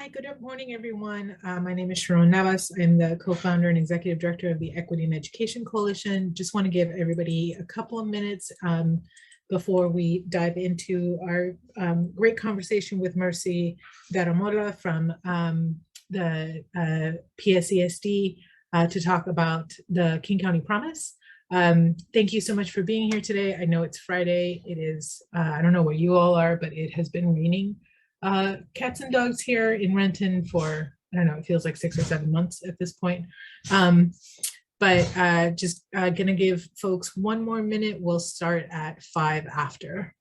Hi, good morning, everyone. My name is Sharon Navas. I'm the co-founder and executive director of the Equity in Education Coalition. Just want to give everybody a couple of minutes before we dive into our great conversation with Mercy Daramola from the PSCSD to talk about the King County Promise. Thank you so much for being here today. I know it's Friday. It is, I don't know where you all are, but it has been raining cats and dogs here in Renton for, I don't know, it feels like 6 or 7 months at this point. But just gonna give folks one more minute. We'll start at 5 after.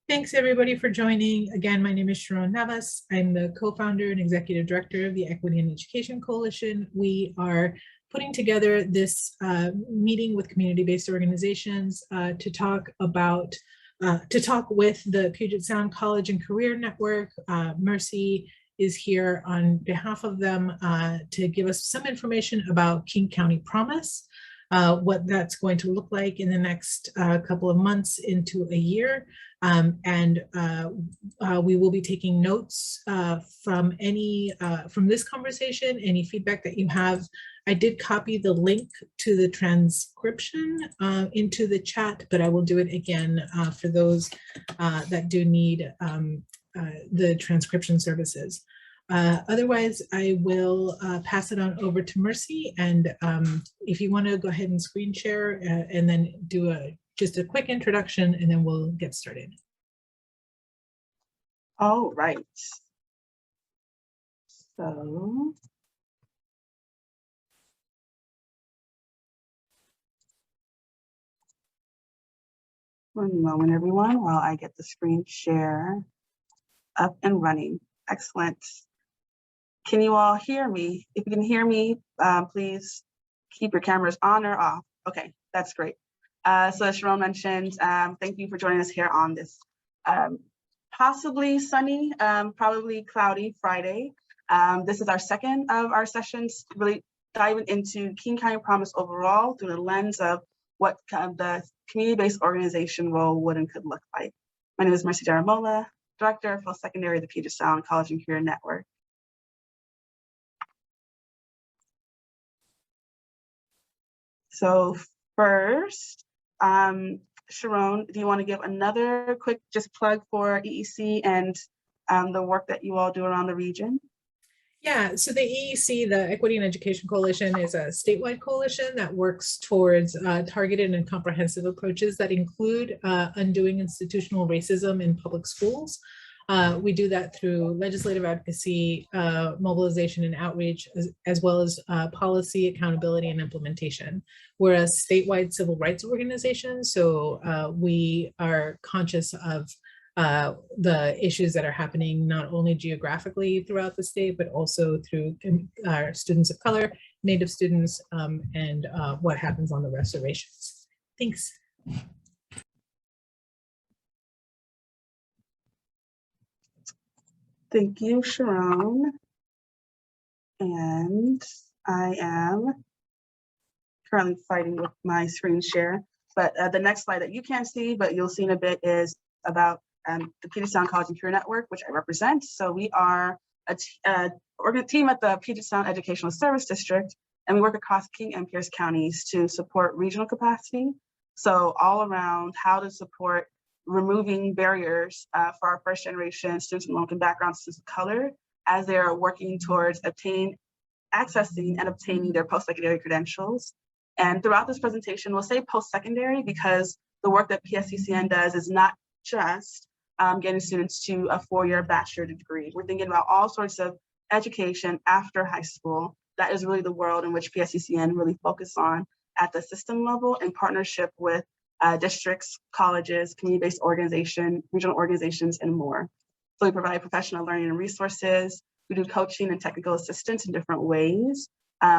Thanks everybody for joining. Again, my name is Sharon Navas. I'm the co-founder and executive director of the Equity in Education Coalition. We are putting together this meeting with community-based organizations to talk with the Puget Sound College and Career Network. Mercy is here on behalf of them to give us some information about King County Promise, what that's going to look like in the next couple of months into a year. We will be taking notes from this conversation, any feedback that you have. I did copy the link to the transcription into the chat, but I will do it again for those that do need the transcription services. Otherwise, I will pass it on over to Mercy. And if you want to go ahead and screen share and then do just a quick introduction, and then we'll get started. All right. So one moment, everyone, while I get the screen share up and running. Excellent. Can you all hear me? If you can hear me, please keep your cameras on or off. Okay, that's great. So as Sharon mentioned, thank you for joining us here on this possibly sunny, probably cloudy Friday. This is our second of our sessions, really diving into King County Promise overall through the lens of what the community-based organization role would and could look like. My name is Mercy Daramola, Director of Post-Secondary at the Puget Sound College and Career Network. So first, Sharon, do you want to give another quick just plug for EEC and the work that you all do around the region? Yeah, so the EEC, the Equity in Education Coalition, is a statewide coalition that works towards targeted and comprehensive approaches that include undoing institutional racism in public schools. We do that through legislative advocacy, mobilization and outreach, as well as policy, accountability, and implementation. We're a statewide civil rights organization, so we are conscious of the issues that are happening not only geographically throughout the state, but also through our students of color, Native students, and what happens on the reservations. Thanks. Thank you, Sharon. And I am currently fighting with my screen share, but the next slide that you can't see, but you'll see in a bit, is about the Puget Sound College and Career Network, which I represent. So we are a team at the Puget Sound Educational Service District, and we work across King and Pierce counties to support regional capacity. So all around how to support removing barriers for our first generation students from low-income backgrounds, students of color, as they're working towards accessing and obtaining their post-secondary credentials. And throughout this presentation, we'll say post-secondary because the work that PSCCN does is not just getting students to a 4-year bachelor degree. We're thinking about all sorts of education after high school. That is really the world in which PSCCN really focus on at the system level in partnership with districts, colleges, community-based organizations, regional organizations, and more. So we provide professional learning and resources. We do coaching and technical assistance in different ways.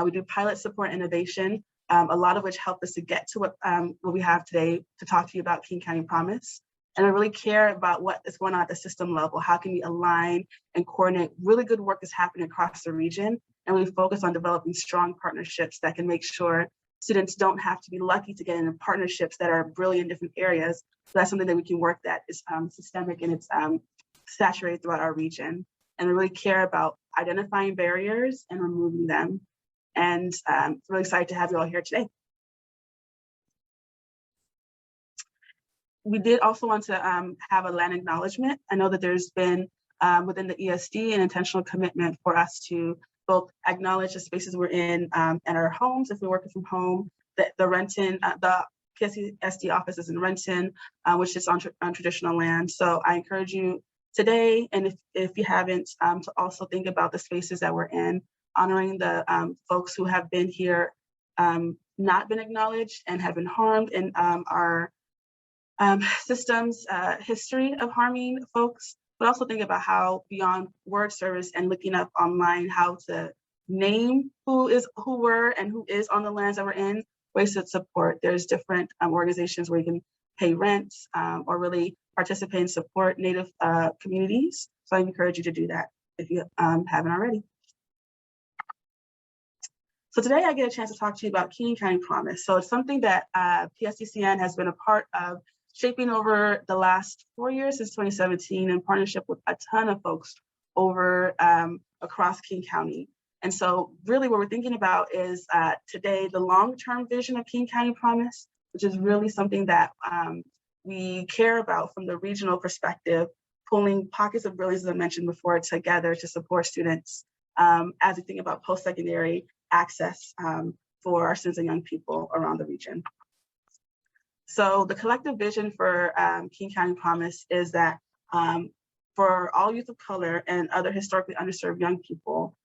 We do pilot support innovation, a lot of which helped us to get to what we have today to talk to you about King County Promise. And I really care about what is going on at the system level. How can we align and coordinate? Really good work is happening across the region, and we focus on developing strong partnerships that can make sure students don't have to be lucky to get into partnerships that are brilliant in different areas. So that's something that we can work that is systemic and it's saturated throughout our region. And we really care about identifying barriers and removing them. And really excited to have you all here today. We did also want to have a land acknowledgement. I know that there's been within the ESD an intentional commitment for us to both acknowledge the spaces we're in and our homes if we're working from home, the Renton, the PSCSD office is in Renton, which is on traditional land. So I encourage you today, and if you haven't, to also think about the spaces that we're in, honoring the folks who have been here, not been acknowledged and have been harmed in our systems history of harming folks, but also think about how beyond word service and looking up online how to name who were and who is on the lands that we're in, ways to support. There's different organizations where you can pay rent or really participate and support Native communities. So I encourage you to do that if you haven't already. So today I get a chance to talk to you about King County Promise. So it's something that PSCCN has been a part of shaping over the last 4 years since 2017 in partnership with a ton of folks over across King County. And so really what we're thinking about is today the long-term vision of King County Promise, which is really something that we care about from the regional perspective, pulling pockets of brilliance, as I mentioned before, together to support students as we think about post-secondary access for our students and young people around the region. So the collective vision for King County Promise is that for all youth of color and other historically underserved young people,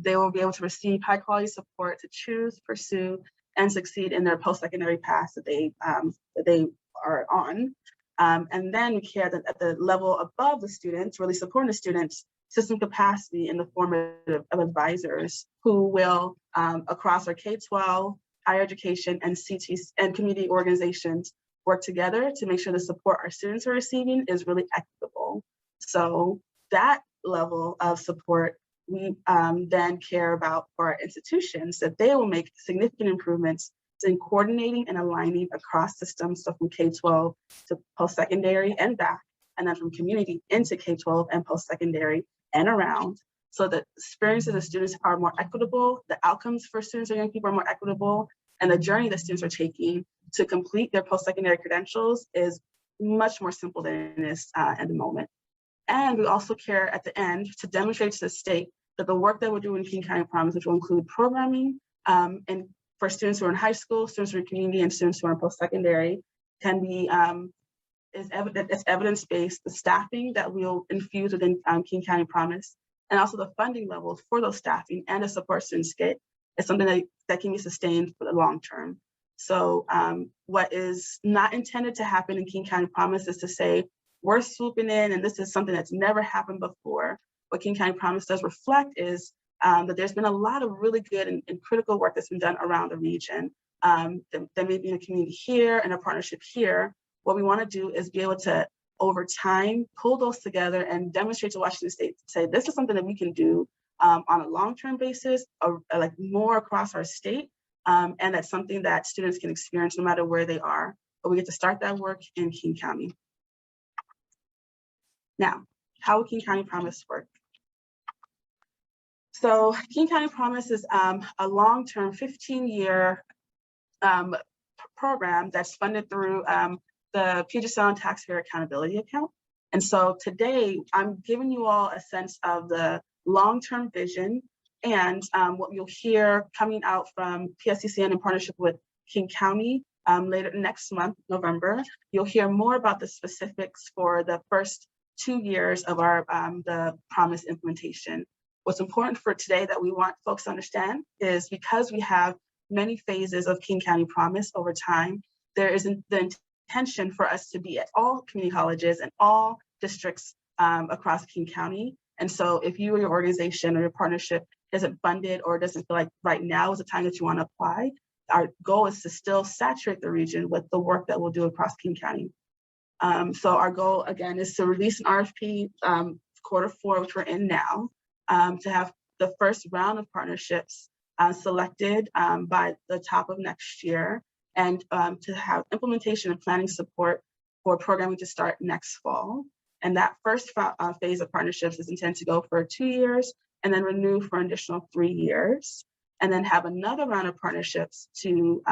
they will be able to receive high quality support to choose, pursue, and succeed in their post-secondary paths that they are on. And then we care that at the level above the students, really supporting the students, system capacity in the form of advisors who will, across our K-12, higher education, and CTs and community organizations, work together to make sure the support our students are receiving is really equitable. So that level of support we then care about for our institutions, that they will make significant improvements in coordinating and aligning across systems, so from K-12 to post-secondary and back, and then from community into K-12 and post-secondary and around, so that experiences of students are more equitable, the outcomes for students or young people are more equitable, and the journey that students are taking to complete their post-secondary credentials is much more simple than it is at the moment. And we also care at the end to demonstrate to the state that the work that we're doing in King County Promise, which will include programming and for students who are in high school, students who are in community, and students who are in post-secondary, can be it's evidence-based. The staffing that we'll infuse within King County Promise, and also the funding levels for those staffing and the support students get, is something that can be sustained for the long term. So what is not intended to happen in King County Promise is to say, we're swooping in and this is something that's never happened before. What King County Promise does reflect is that there's been a lot of really good and critical work that's been done around the region. There may be a community here and a partnership here. What we want to do is be able to, over time, pull those together and demonstrate to Washington State, say this is something that we can do on a long-term basis, like more across our state, and that's something that students can experience no matter where they are. But we get to start that work in King County. Now, how will King County Promise work? So King County Promise is a long-term 15-year program that's funded through the Puget Sound Taxpayer Accountability Account. And so today I'm giving you all a sense of the long-term vision and what you'll hear coming out from PSCCN in partnership with King County later next month, November. You'll hear more about the specifics for the first 2 years of our the Promise implementation. What's important for today that we want folks to understand is because we have many phases of King County Promise over time, there is the intention for us to be at all community colleges and all districts across King County. And so if you or your organization or your partnership isn't funded or doesn't feel like right now is the time that you want to apply, our goal is to still saturate the region with the work that we'll do across King County. So our goal, again, is to release an RFP Q4, which we're in now, to have the first round of partnerships selected by the top of next year, and to have implementation and planning support for programming to start next fall. And that first phase of partnerships is intended to go for 2 years and then renew for an additional 3 years, and then have another round of partnerships to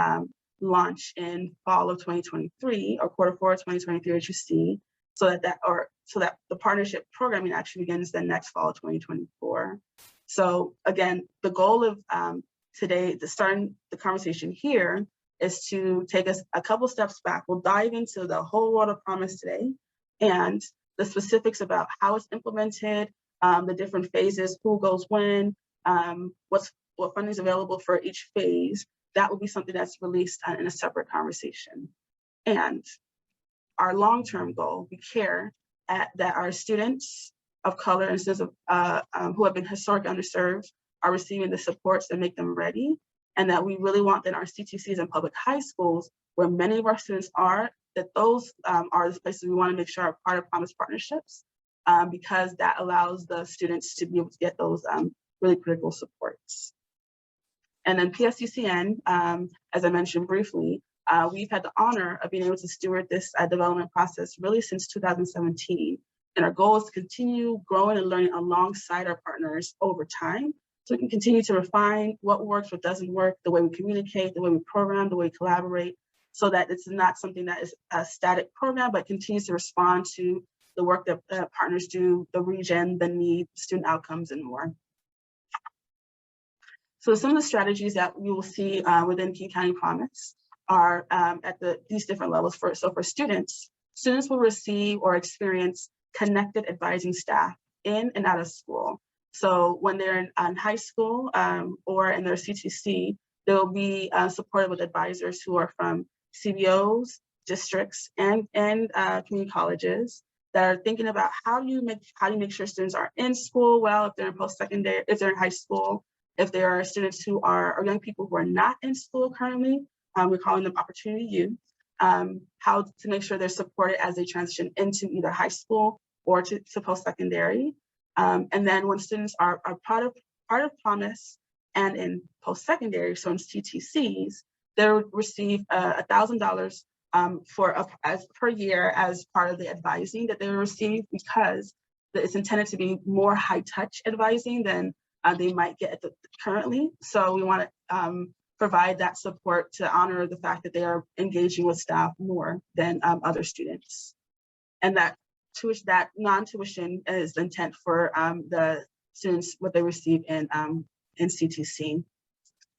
launch in fall of 2023 or Q4 of 2023, as you see, so that the partnership programming actually begins the next fall of 2024. So again, the goal of today, to starting the conversation here, is to take us a couple steps back. We'll dive into the whole world of Promise today and the specifics about how it's implemented, the different phases, who goes when, what funding is available for each phase. That will be something that's released in a separate conversation. And our long-term goal, we care that our students of color and students who have been historically underserved are receiving the supports that make them ready, and that we really want that our CTCs and public high schools, where many of our students are, that those are the places we want to make sure are part of Promise partnerships, because that allows the students to be able to get those really critical supports. And then PSCCN, as I mentioned briefly, we've had the honor of being able to steward this development process really since 2017. And our goal is to continue growing and learning alongside our partners over time, so we can continue to refine what works, what doesn't work, the way we communicate, the way we program, the way we collaborate, so that it's not something that is a static program, but continues to respond to the work that partners do, the region, the need, student outcomes, and more. So some of the strategies that we will see within King County Promise are at these different levels. So for students will receive or experience connected advising staff in and out of school. So when they're in high school or in their CTC, they'll be supported with advisors who are from CBOs, districts, and community colleges that are thinking about how do you make sure students are in school well, if they're in post-secondary, if they're in high school, if there are students who are, or young people who are not in school currently, we're calling them opportunity youth, how to make sure they're supported as they transition into either high school or to post-secondary. And then when students are part of Promise and in post-secondary, so in CTCs, they'll receive $1,000 per year as part of the advising that they will receive, because it's intended to be more high-touch advising than they might get currently. So we want to provide that support to honor the fact that they are engaging with staff more than other students. And that non-tuition is the intent for the students, what they receive in CTC.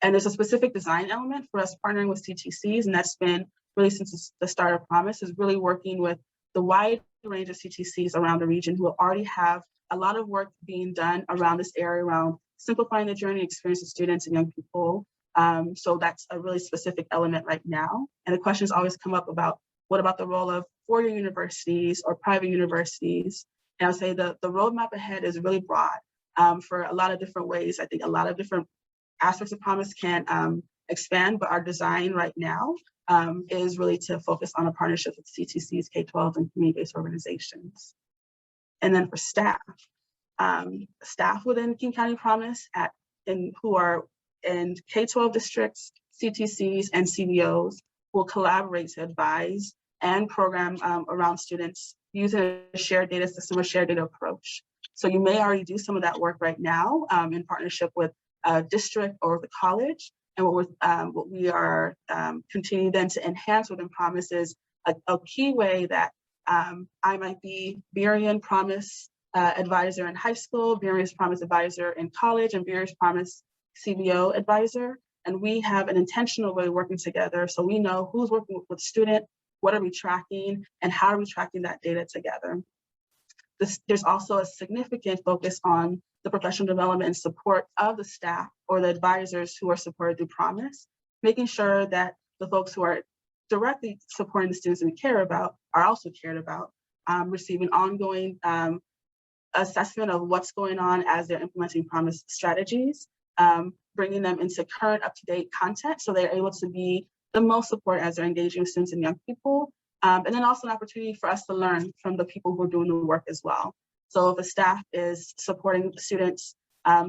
And there's a specific design element for us partnering with CTCs, and that's been really since the start of Promise, is really working with the wide range of CTCs around the region who already have a lot of work being done around this area, around simplifying the journey experience of students and young people. So that's a really specific element right now. And the questions always come up about, what about the role of four-year universities or private universities? And I'll say the roadmap ahead is really broad for a lot of different ways. I think a lot of different aspects of Promise can expand, but our design right now is really to focus on a partnership with CTCs, K-12, and community-based organizations. And then for staff within King County Promise who are in K-12 districts, CTCs, and CBOs will collaborate to advise and program around students using a shared data system or shared data approach. So you may already do some of that work right now in partnership with a district or the college. And what we are continuing then to enhance within Promise is a key way that I might be Burian Promise advisor in high school, Burian's Promise advisor in college, and Burian's Promise CBO advisor. And we have an intentional way of working together. So we know who's working with student, what are we tracking, and how are we tracking that data together. there's also a significant focus on the professional development and support of the staff or the advisors who are supported through Promise, making sure that the folks who are directly supporting the students we care about are also cared about, receiving ongoing assessment of what's going on as they're implementing Promise strategies, bringing them into current up-to-date content so they're able to be the most support as they're engaging with students and young people. And then also an opportunity for us to learn from the people who are doing the work as well. So if a staff is supporting students,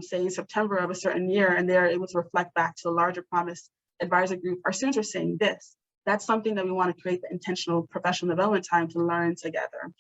say in September of a certain year, and they're able to reflect back to the larger Promise advisor group, our students are saying this. That's something that we want to create the intentional professional development time to learn together.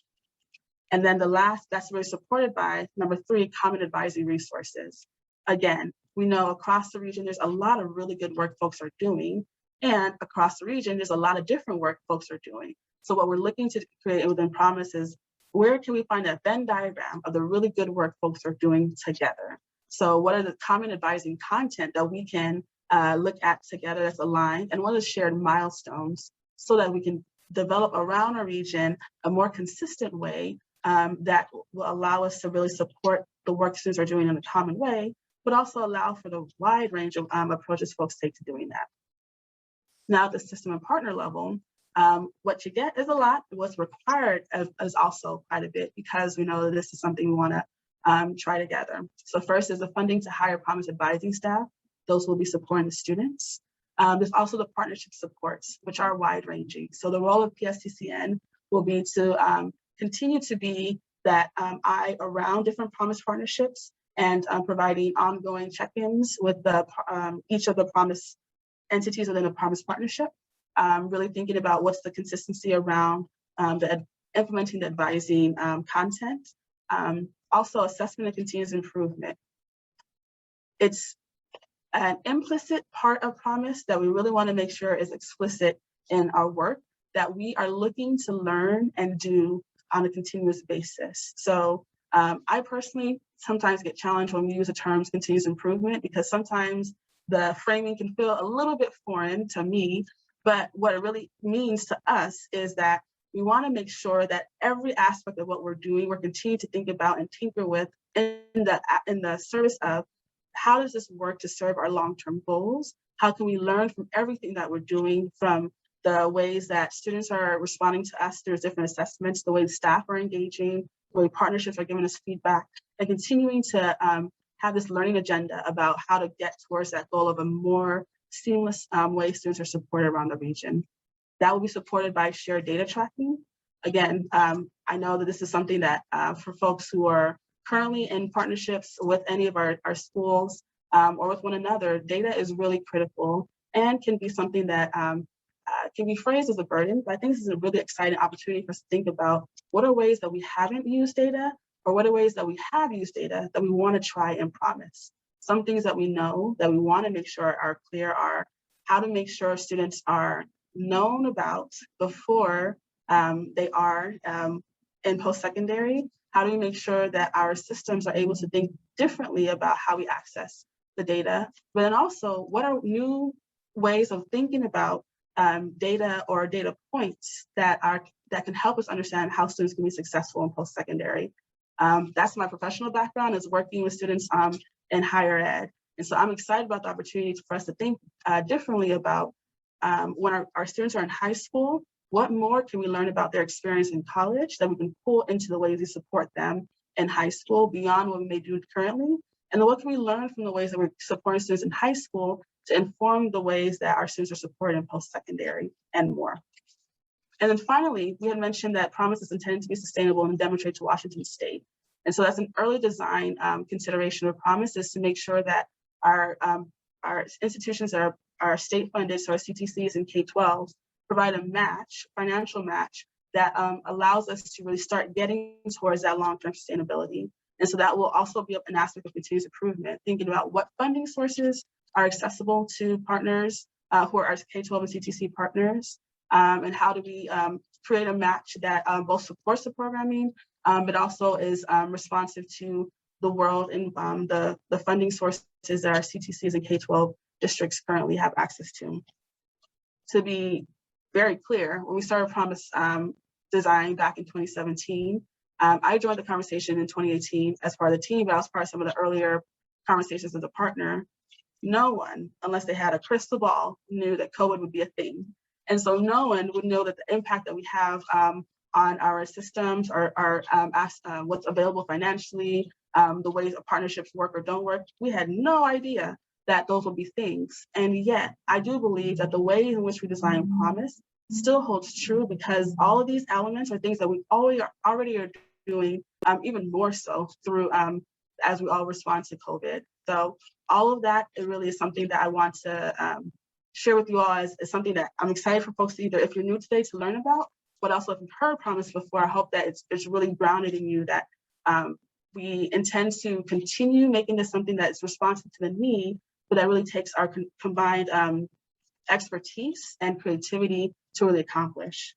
And then the last, that's really supported by number 3, common advisory resources. Again, we know across the region, there's a lot of really good work folks are doing. And across the region, there's a lot of different work folks are doing. So what we're looking to create within Promise is, where can we find a Venn diagram of the really good work folks are doing together? So what are the common advising content that we can look at together that's aligned, and what are the shared milestones so that we can develop around our region a more consistent way that will allow us to really support the work students are doing in a common way, but also allow for the wide range of approaches folks take to doing that. Now at the system and partner level, what you get is a lot. What's required is also quite a bit, because we know that this is something we want to try together. So first is the funding to hire Promise advising staff. Those will be supporting the students. There's also the partnership supports, which are wide ranging. So the role of PSCCN will be to continue to be that eye around different Promise partnerships and providing ongoing check-ins with the each of the Promise entities within a Promise partnership, really thinking about what's the consistency around implementing the advising content. Also assessment and continuous improvement. It's an implicit part of Promise that we really want to make sure is explicit in our work, that we are looking to learn and do on a continuous basis. So I personally sometimes get challenged when we use the terms continuous improvement, because sometimes the framing can feel a little bit foreign to me, but what it really means to us is that we want to make sure that every aspect of what we're doing, we're continuing to think about and tinker with in the service of, how does this work to serve our long-term goals? How can we learn from everything that we're doing, from the ways that students are responding to us through different assessments, the way the staff are engaging, the way partnerships are giving us feedback, and continuing to have this learning agenda about how to get towards that goal of a more seamless way students are supported around the region. That will be supported by shared data tracking. Again, I know that this is something that for folks who are currently in partnerships with any of our schools or with one another, data is really critical and can be something that can be phrased as a burden, but I think this is a really exciting opportunity for us to think about what are ways that we haven't used data, or what are ways that we have used data that we want to try and Promise. Some things that we know that we want to make sure are clear are how to make sure students are known about before they are in post-secondary. How do we make sure that our systems are able to think differently about how we access the data? But then also, what are new ways of thinking about data or data points that can help us understand how students can be successful in post-secondary? That's my professional background, is working with students in higher ed. And so I'm excited about the opportunity for us to think differently about when our students are in high school, what more can we learn about their experience in college that we can pull into the ways we support them in high school beyond what we may do currently? And then what can we learn from the ways that we're supporting students in high school to inform the ways that our students are supported in post-secondary and more? And then finally, we had mentioned that Promise is intended to be sustainable and demonstrate to Washington State. And so that's an early design consideration of Promise, is to make sure that our institutions that are state funded, so our CTCs and K-12s, provide a match, financial match, that allows us to really start getting towards that long-term sustainability. And so that will also be an aspect of continuous improvement, thinking about what funding sources are accessible to partners who are our K-12 and CTC partners, and how do we create a match that both supports the programming, but also is responsive to the world and the funding sources that our CTCs and K-12 districts currently have access to. To be very clear, when we started Promise design back in 2017, I joined the conversation in 2018 as part of the team, but I was part of some of the earlier conversations as a partner. No one, unless they had a crystal ball, knew that COVID would be a thing. And so no one would know that the impact that we have on our systems, what's available financially, the ways of partnerships work or don't work. We had no idea that those would be things. And yet I do believe that the way in which we design Promise still holds true, because all of these elements are things that we already are doing, even more so through as we all respond to COVID. So all of that, it really is something that I want to share with you all as something that I'm excited for folks to either, if you're new today, to learn about, but also if you've heard Promise before, I hope that it's really grounded in you, that we intend to continue making this something that is responsive to the need, but that really takes our combined expertise and creativity to really accomplish.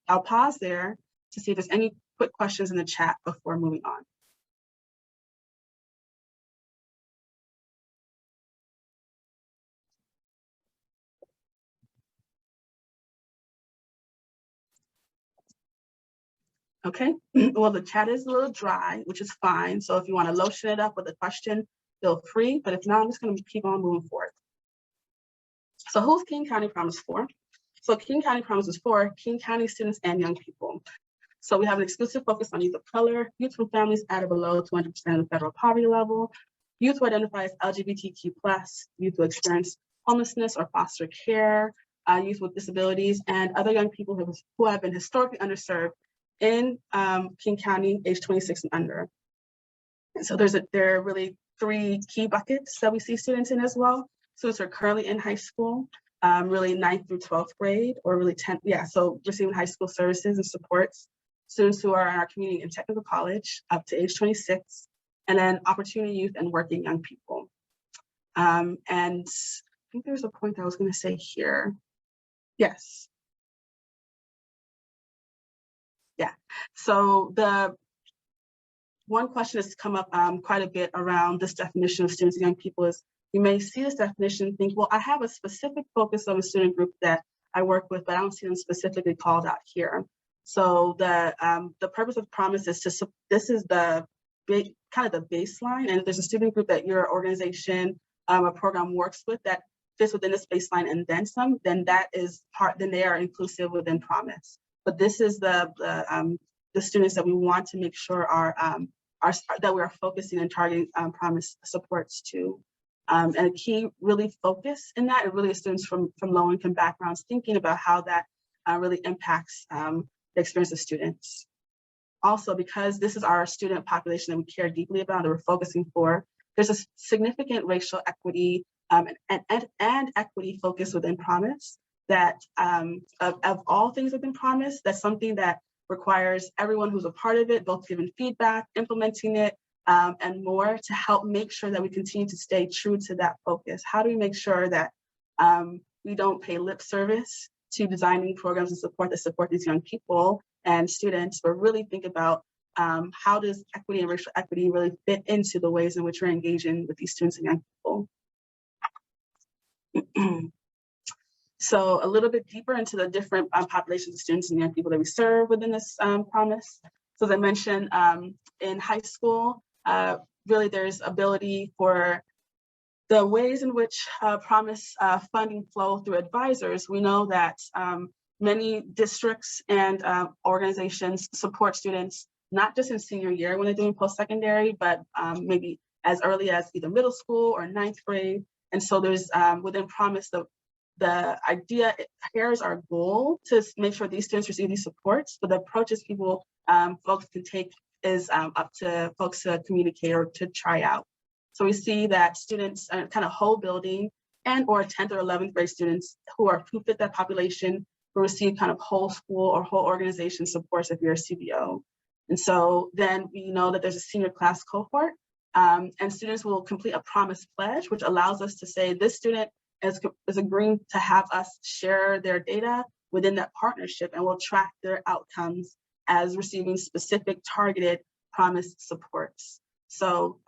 I'll pause there to see if there's any quick questions in the chat before moving on. Okay, well, the chat is a little dry, which is fine. So if you want to lotion it up with a question, feel free. But if not, I'm just going to keep on moving forward. So who's King County Promise for? So King County Promise is for King County students and young people. So we have an exclusive focus on youth of color, youth from families at or below 200% of the federal poverty level, youth who identify as LGBTQ+, youth who experience homelessness or foster care, youth with disabilities, and other young people who have been historically underserved in King County, age 26 and under. And so there are really three key buckets that we see students in as well. Students who are currently in high school, really 9th through 12th grade, or really 10th, so receiving high school services and supports. Students who are in our community and technical college up to age 26, and then opportunity youth and working young people. And I think there's a point that I was going to say here. Yes. Yeah, so the one question that's come up quite a bit around this definition of students and young people is, you may see this definition and think, well, I have a specific focus of a student group that I work with, but I don't see them specifically called out here. So the purpose of Promise is this is the big kind of the baseline, and if there's a student group that your organization or program works with that fits within this baseline and then some, then that is then they are inclusive within Promise. But this is the students that we want to make sure are that we are focusing and targeting Promise supports to. And a key really focus in that, it really is students from low-income backgrounds, thinking about how that really impacts the experience of students. Also, because this is our student population that we care deeply about, that we're focusing for, there's a significant racial equity and equity focus within Promise that of all things within Promise, that's something that requires everyone who's a part of it, both giving feedback, implementing it, and more, to help make sure that we continue to stay true to that focus. How do we make sure that we don't pay lip service to designing programs and support that support these young people and students, but really think about how does equity and racial equity really fit into the ways in which we're engaging with these students and young people. So a little bit deeper into the different populations of students and young people that we serve within this Promise. So as I mentioned, in high school, really there's ability for the ways in which Promise funding flow through advisors. We know that many districts and organizations support students, not just in senior year when they're doing post-secondary, but maybe as early as either middle school or 9th grade. And so there's within Promise, the idea here is our goal to make sure these students receive these supports, but the approaches folks can take is up to folks to communicate or to try out. So we see that students kind of whole building and or 10th or 11th grade students who fit that population will receive kind of whole school or whole organization supports if you're a CBO. And so then we know that there's a senior class cohort and students will complete a Promise pledge, which allows us to say this student is agreeing to have us share their data within that partnership, and we'll track their outcomes as receiving specific targeted Promise supports. So,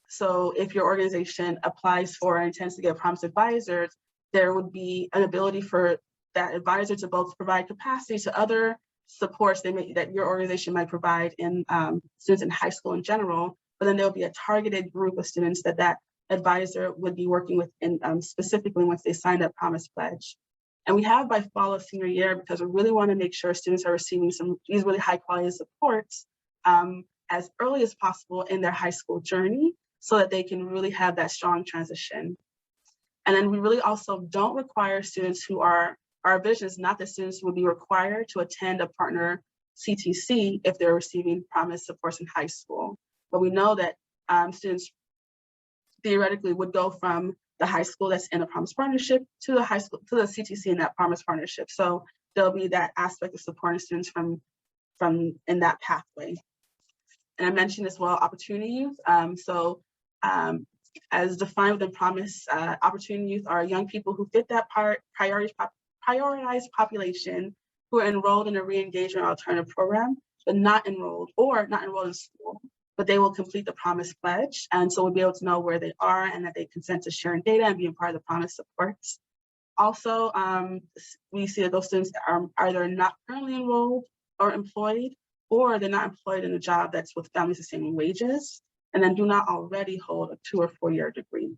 so if your organization applies for and intends to get Promise advisors, there would be an ability for that advisor to both provide capacity to other supports that your organization might provide in students in high school in general, but then there'll be a targeted group of students that advisor would be working with specifically once they sign that Promise Pledge. And we have by fall of senior year because we really want to make sure students are receiving these really high quality supports as early as possible in their high school journey so that they can really have that strong transition. And then we really also don't require students who our vision is not that students will be required to attend a partner CTC if they're receiving Promise supports in high school. But we know that students theoretically would go from the high school that's in a Promise Partnership to the high school, to the CTC in that Promise Partnership. So there'll be that aspect of supporting students from in that pathway. And I mentioned as well, opportunity youth. As defined within Promise, opportunity youth are young people who fit that prioritized population who are enrolled in a re-engagement alternative program, but not enrolled in school, but they will complete the Promise Pledge. And so we'll be able to know where they are and that they consent to sharing data and being part of the Promise supports. Also, we see that those students are either not currently enrolled or employed, or they're not employed in a job that's with family sustaining wages, and then do not already hold a 2 or 4 year degree.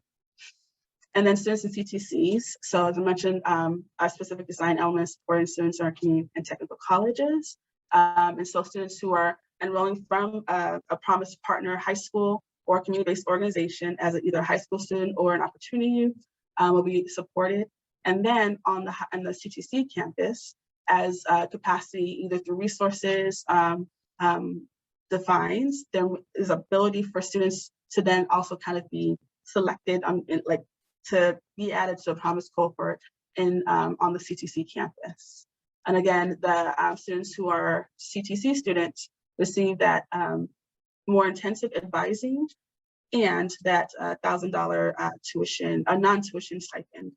And then students in CTCs. So as I mentioned, our specific design elements supporting students in our community and technical colleges. And so students who are enrolling from a Promise Partner high school or community-based organization as either a high school student or an opportunity youth will be supported. And then on the CTC campus, as capacity either through resources defines, there is ability for students to then also kind of be selected to be added to a Promise cohort on the CTC campus. And again, the students who are CTC students receive that more intensive advising and that $1,000 tuition, a non-tuition stipend.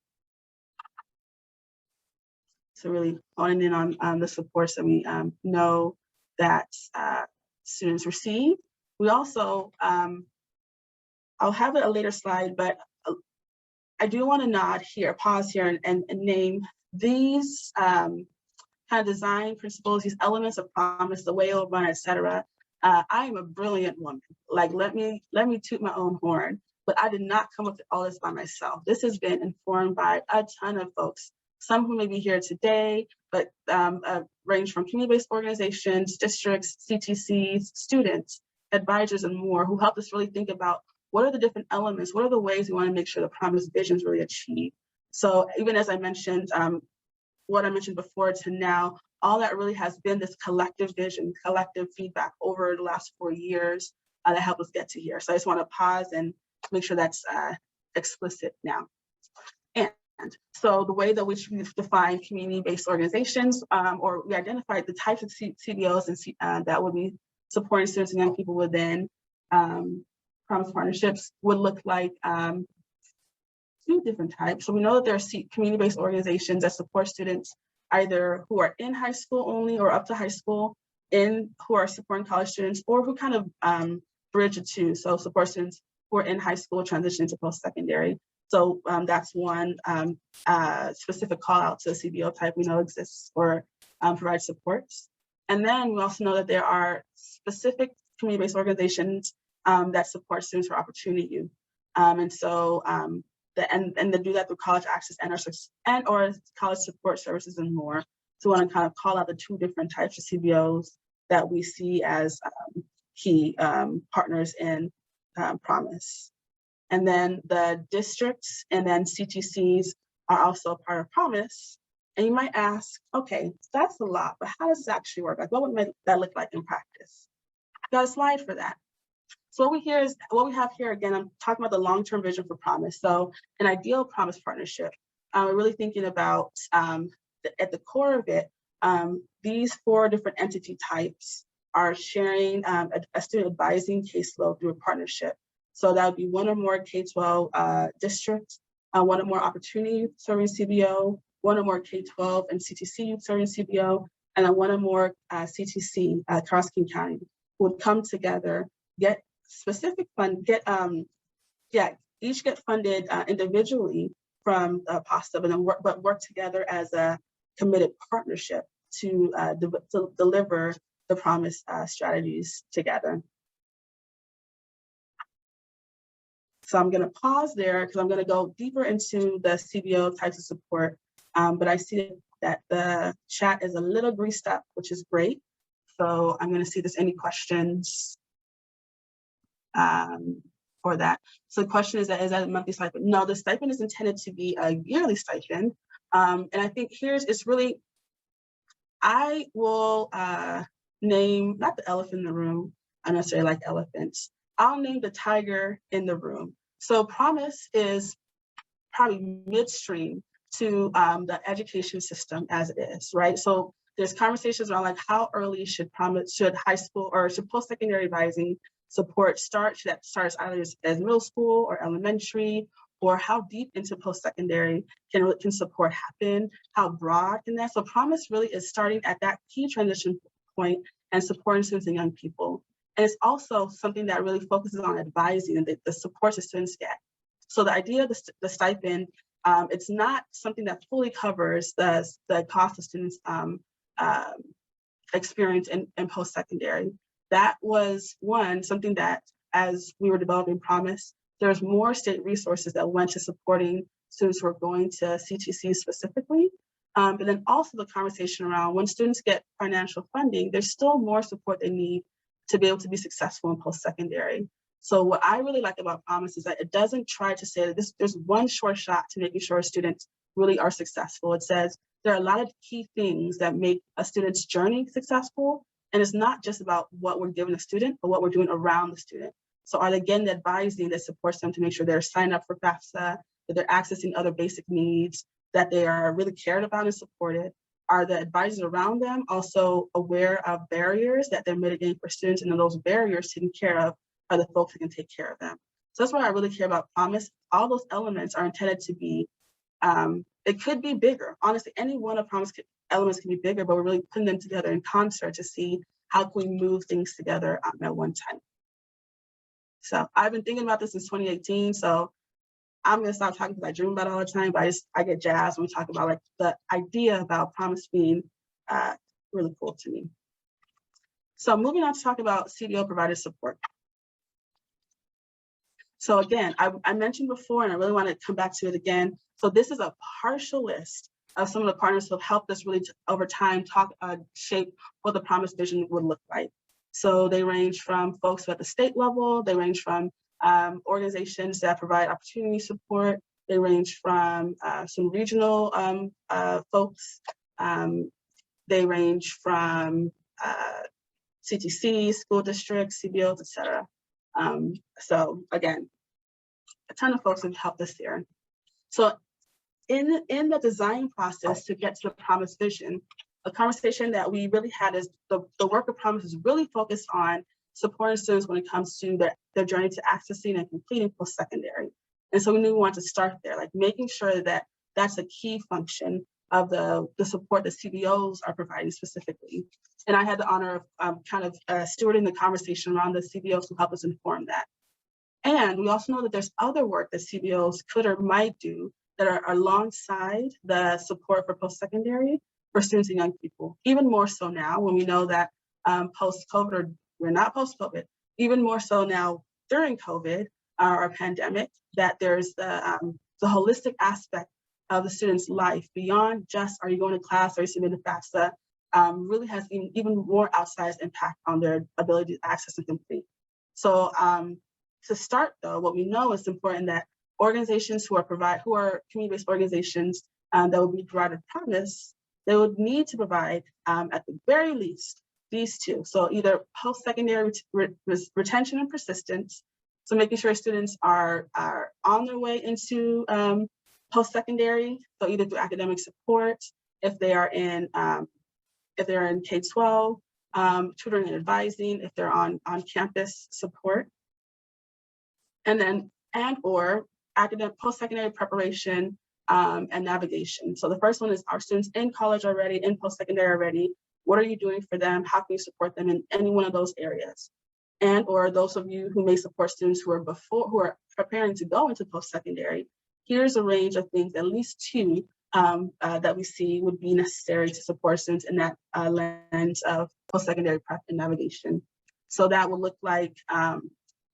So really honing in on the supports that we know that students receive. We also, I'll have a later slide, but I do want to pause here and name these kind of design principles, these elements of Promise, the way it'll run, et cetera. I am a brilliant woman. Like, let me toot my own horn, but I did not come up with all this by myself. This has been informed by a ton of folks, some who may be here today, but range from community-based organizations, districts, CTCs, students, advisors, and more, who helped us really think about what are the different elements, what are the ways we want to make sure the Promise vision is really achieved. So even as I mentioned, what I mentioned before to now, all that really has been this collective vision, collective feedback over the last 4 years that helped us get to here. So I just want to pause and make sure that's explicit now. And so the way that we define community-based organizations, or we identified the types of CBOs and that would be supporting students and young people within Promise partnerships would look like 2 different types. So we know that there are community-based organizations that support students either who are in high school only or up to high school, who are supporting college students, or who kind of bridge the two. So support students who are in high school transitioning to post-secondary. So that's one specific call out to the CBO type we know exists or provide supports. And then we also know that there are specific community-based organizations that support students for opportunity youth. And so and they do that through college access and or college support services and more. So we want to kind of call out the 2 different types of CBOs that we see as key partners in Promise. And then the districts and then CTCs are also a part of Promise. And you might ask, okay, that's a lot, but how does this actually work? Like, what would that look like in practice? I've got a slide for that. So what we have here, again, I'm talking about the long-term vision for Promise. So an ideal Promise partnership, we're really thinking about, at the core of it, these 4 different entity types are sharing a student advising caseload through a partnership. So that would be 1 or more K-12 districts, 1 or more opportunity youth serving CBO, 1 or more K-12 and CTC youth serving CBO, and then 1 or more CTC, King County, who would come together, get specific fund, each get funded individually from POSTA, but then work together as a committed partnership to deliver the Promise strategies together. So I'm going to pause there because I'm going to go deeper into the CBO types of support. But I see that the chat is a little greased up, which is great. So I'm going to see if there's any questions for that. So the question is that a monthly stipend? No, the stipend is intended to be a yearly stipend. And I think it's really, I will name, not the elephant in the room, I don't necessarily like elephants. I'll name the tiger in the room. So Promise is probably midstream to the education system as it is, right? So there's conversations around like how early should high school or should post-secondary advising support start? Should that start either as middle school or elementary, or how deep into post-secondary can support happen? How broad can that? So Promise really is starting at that key transition point and supporting students and young people. And it's also something that really focuses on advising and the support that students get. So the idea of the stipend, it's not something that fully covers the cost of students' experience in post-secondary. That was something that as we were developing Promise, there's more state resources that went to supporting students who are going to CTC specifically. But then also the conversation around when students get financial funding, there's still more support they need to be able to be successful in post-secondary. So what I really like about Promise is that it doesn't try to say that there's one short shot to making sure students really are successful. It says there are a lot of key things that make a student's journey successful. And it's not just about what we're giving a student, but what we're doing around the student. So are they getting the advising that supports them to make sure they're signed up for FAFSA, that they're accessing other basic needs, that they are really cared about and supported? Are the advisors around them also aware of barriers that they're mitigating for students, and then those barriers taken care of are the folks who can take care of them? So that's why I really care about Promise. All those elements are intended to be, it could be bigger. Honestly, any one of Promise elements can be bigger, but we're really putting them together in concert to see how can we move things together at one time. So I've been thinking about this since 2018. So I'm gonna stop talking because I dream about it all the time, but I get jazzed when we talk about like the idea about Promise being really cool to me. So moving on to talk about CBO provider support. So again, I mentioned before, and I really want to come back to it again. So this is a partial list of some of the partners who have helped us really over time shape what the Promise vision would look like. So they range from folks at the state level, they range from organizations that provide opportunity support, they range from some regional folks, they range from CTC, school districts, CBOs, et cetera. So again, a ton of folks have helped us there. So in the design process to get to the Promise vision, a conversation that we really had is the work of Promise is really focused on supporting students when it comes to their journey to accessing and completing post-secondary. And so we knew we wanted to start there, like making sure that that's a key function of the support that CBOs are providing specifically. And I had the honor of stewarding the conversation around the CBOs who help us inform that. And we also know that there's other work that CBOs could or might do that are alongside the support for post-secondary for students and young people, even more so now when we know that post-COVID, or we're not post-COVID, even more so now during COVID or pandemic, that there's the holistic aspect of the student's life beyond just, are you going to class, are you submitting FAFSA, really has even more outsized impact on their ability to access and complete. So to start though, what we know is important that organizations who are community-based organizations that will be provided Promise, they would need to provide at the very least these two. So either post-secondary retention and persistence, so making sure students are on their way into post-secondary, so either through academic support, if they are in K-12, tutoring and advising, if they're on campus support, or academic post-secondary preparation and navigation. So the first one is, our students in college already, in post-secondary already, what are you doing for them? How can you support them in any one of those areas? And or those of you who may support students who are preparing to go into post-secondary, here's a range of things, at least two that we see would be necessary to support students in that lens of post-secondary prep and navigation. So that would look like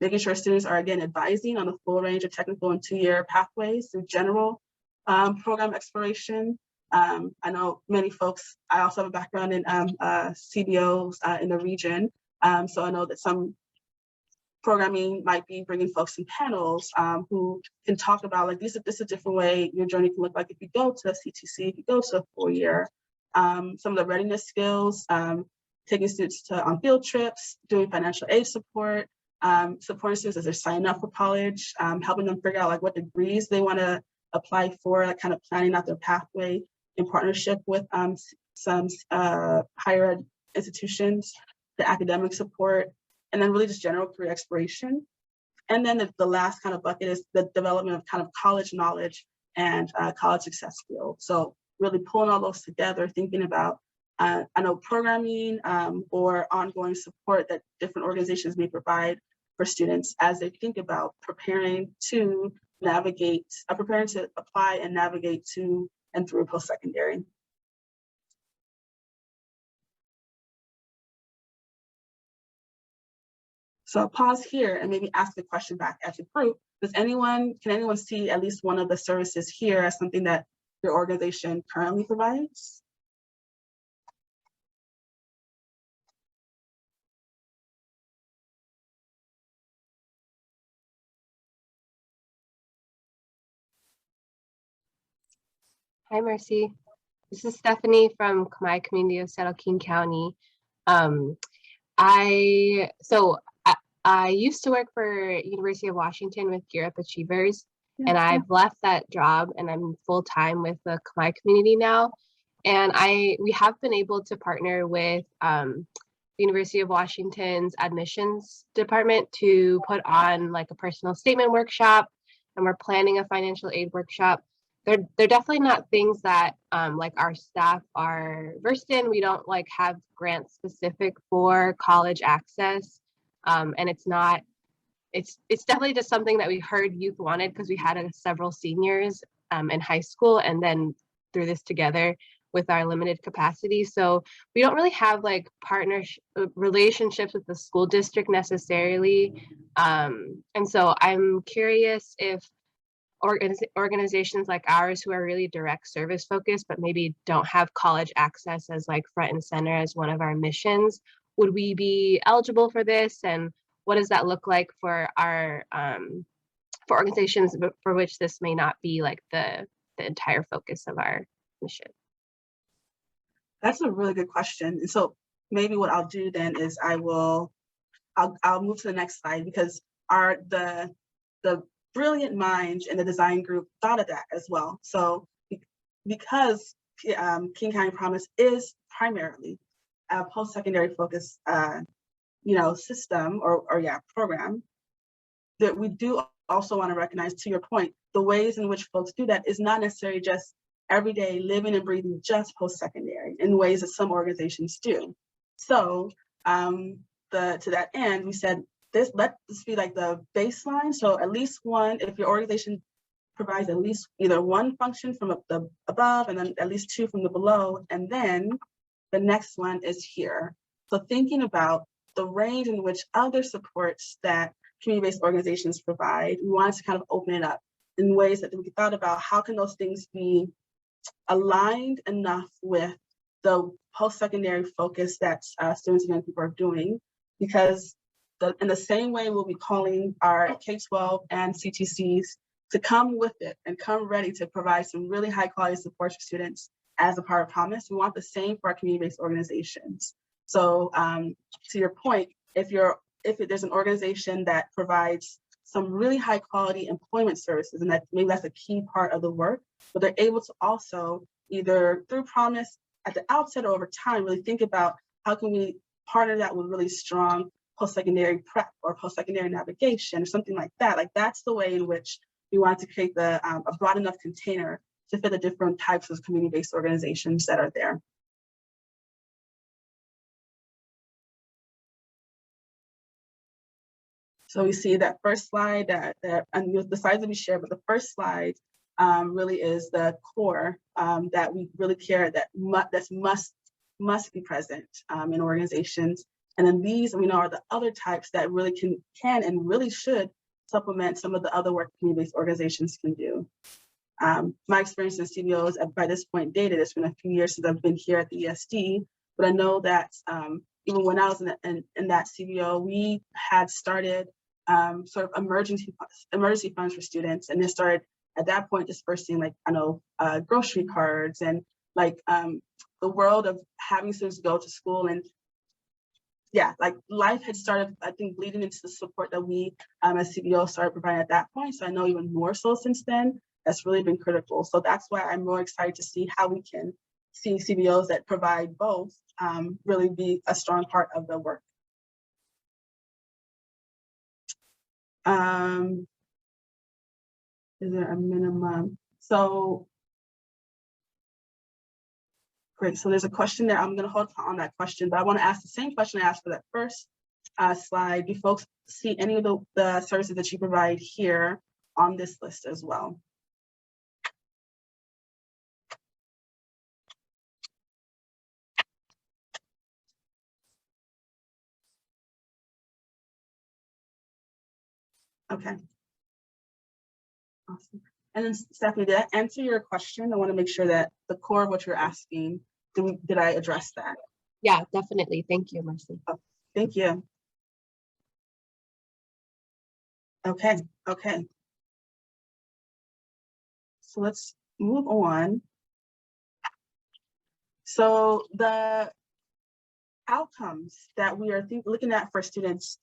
making sure students are, again, advising on the full range of technical and two-year pathways through general program exploration. I know many folks, I also have a background in CBOs in the region. So I know that some programming might be bringing folks in panels who can talk about, like, this is a different way your journey can look like if you go to a CTC, if you go to a 4-year. Some of the readiness skills, taking students on field trips, doing financial aid support, supporting students as they're signing up for college, helping them figure out like what degrees they want to apply for, like kind of planning out their pathway in partnership with some higher ed institutions, the academic support, and then really just general career exploration. And then the last kind of bucket is the development of kind of college knowledge and college success skills. So really pulling all those together, thinking about, I know programming or ongoing support that different organizations may provide for students as they think about preparing to navigate, preparing to apply and navigate to and through post-secondary. So I'll pause here and maybe ask the question back at the group. Can anyone see at least one of the services here as something that your organization currently provides? Hi, Mercy. This is Stephanie from my community of Saddle King County. I used to work for University of Washington with Gear Up Achievers, and I've left that job and I'm full-time with the Kamai community now. And we have been able to partner with the University of Washington's admissions department to put on like a personal statement workshop, and we're planning a financial aid workshop. They're definitely not things that like our staff are versed in. We don't like have grants specific for college access. And it's definitely just something that we heard youth wanted because we had several seniors in high school and then threw this together with our limited capacity. So we don't really have like relationships with the school district necessarily. And so I'm curious if organizations like ours who are really direct service focused, but maybe don't have college access as like front and center as one of our missions, would we be eligible for this? And what does that look like for our for organizations for which this may not be like the entire focus of our mission? That's a really good question. And so maybe what I'll do then is I'll move to the next slide, because the brilliant minds in the design group thought of that as well. So because King County Promise is primarily a post-secondary focused system or program, that we do also want to recognize, to your point, the ways in which folks do that is not necessarily just everyday living and breathing just post-secondary in ways that some organizations do. So to that end, we said let this be like the baseline. So at least one, if your organization provides at least either one function from the above and then at least two from the below, and then the next one is here. So thinking about the range in which other supports that community-based organizations provide, we wanted to kind of open it up in ways that we thought about how can those things be aligned enough with the post-secondary focus that students and young people are doing, because in the same way we'll be calling our K-12 and CTCs to come with it and come ready to provide some really high quality support for students as a part of Promise. We want the same for our community-based organizations. So to your point, if there's an organization that provides some really high quality employment services, and that maybe that's a key part of the work, but they're able to also either through Promise at the outset or over time really think about how can we partner that with really strong post-secondary prep or post-secondary navigation or something like that. Like that's the way in which we want to create a broad enough container to fit the different types of community-based organizations that are there. So we see that first slide and the slides that we shared, but the first slide really is the core that we really care that must be present in organizations. And then these, we know, are the other types that really can and really should supplement some of the other work community-based organizations can do. My experience in CBOs by this point dated. It's been a few years since I've been here at the ESD, but I know that even when I was in that CBO, we had started sort of emergency funds for students, and they started at that point dispersing, like, I know, grocery cards and like the world of having students go to school. And yeah, like life had started, I think, bleeding into the support that we as CBO started providing at that point. So I know even more so since then, that's really been critical. So that's why I'm more excited to see how we can see CBOs that provide both really be a strong part of the work. Is there a minimum? So great. So there's a question there. I'm going to hold on that question, but I want to ask the same question I asked for that first slide. Do folks see any of the services that you provide here on this list as well? Okay. Awesome. And then Stephanie, did I answer your question? I want to make sure that the core of what you're asking, did I address that? Yeah, definitely. Thank you, Marcy. Oh, thank you. Okay. So let's move on. So the outcomes that we are looking at for students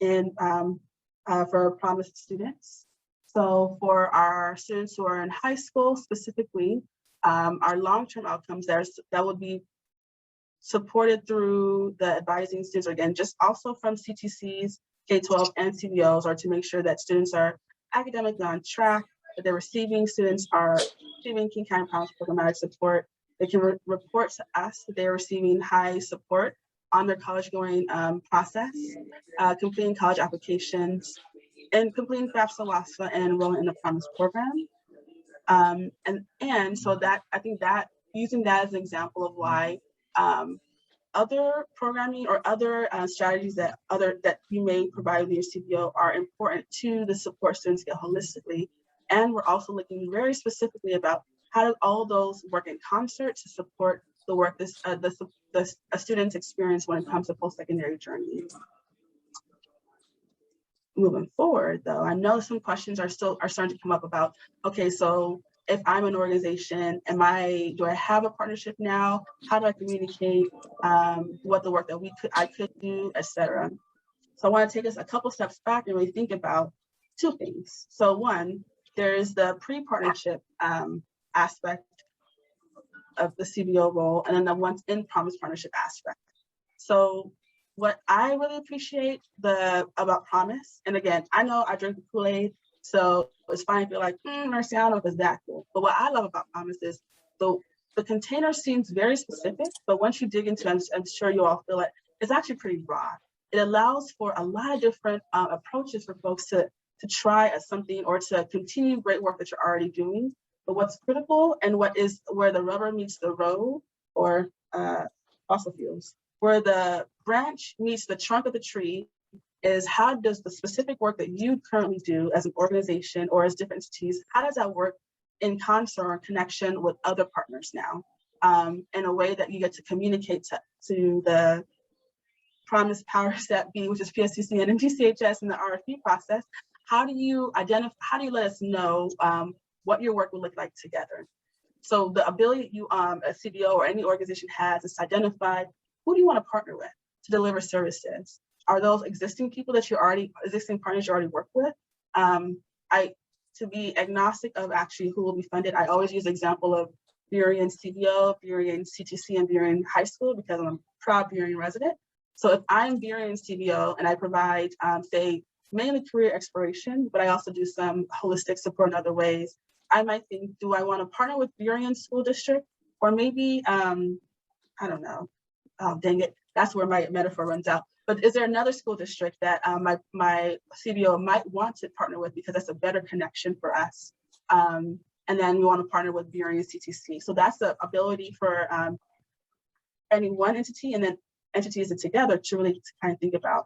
for promised students. So for our students who are in high school specifically, our long-term outcomes that would be supported through the advising students, again, just also from CTCs, K-12 and CBOs, are to make sure that students are academically on track, that they're receiving King County Promise programmatic support. They can report to us that they're receiving high support on their college going process, completing college applications, and completing FAFSA, WASFA, and enrolling in the Promise program. And so that, I think that using that as an example of why other programming or other strategies that you may provide with your CBO are important to the support students get holistically. And we're also looking very specifically about how do all those work in concert to support the work the students experience when it comes to post-secondary journeys. Moving forward, though, I know some questions are starting to come up about, okay, so if I'm an organization, do I have a partnership now? How do I communicate what the work that I could do, et cetera? So I want to take us a couple steps back and really think about two things. So one, there's the pre-partnership aspect of the CBO role, and then the once in Promise partnership aspect. So what I really appreciate about Promise, and again, I know I drink the Kool-Aid, so it's fine if you're like, Mercy, I don't know if it's that cool. But what I love about Promise is the container seems very specific, but once you dig into it, I'm sure you all feel it, it's actually pretty broad. It allows for a lot of different approaches for folks to try at something or to continue great work that you're already doing. But what's critical and where the rubber meets the road, or fossil fuels, where the branch meets the trunk of the tree, is how does the specific work that you currently do as an organization or as different entities, how does that work in concert or connection with other partners now, in a way that you get to communicate to the Promise powers that be, which is PSCCN and GCHS in the RFP process. How do you let us know what your work will look like together? So the ability a CBO or any organization has is to identify who do you want to partner with to deliver services. Are those existing people that existing partners you already work with? To be agnostic of actually who will be funded, I always use the example of Burien CBO, Burien CTC, and Burien High School because I'm a proud Burien resident. So if I'm Burien CBO and I provide, say, mainly career exploration, but I also do some holistic support in other ways, I might think, do I want to partner with Burien School District? Or maybe, I don't know, oh, dang it, that's where my metaphor runs out. But is there another school district that my CBO might want to partner with because that's a better connection for us? And then we want to partner with BRE and CTC. So that's the ability for any one entity and then entities together to really kind of think about.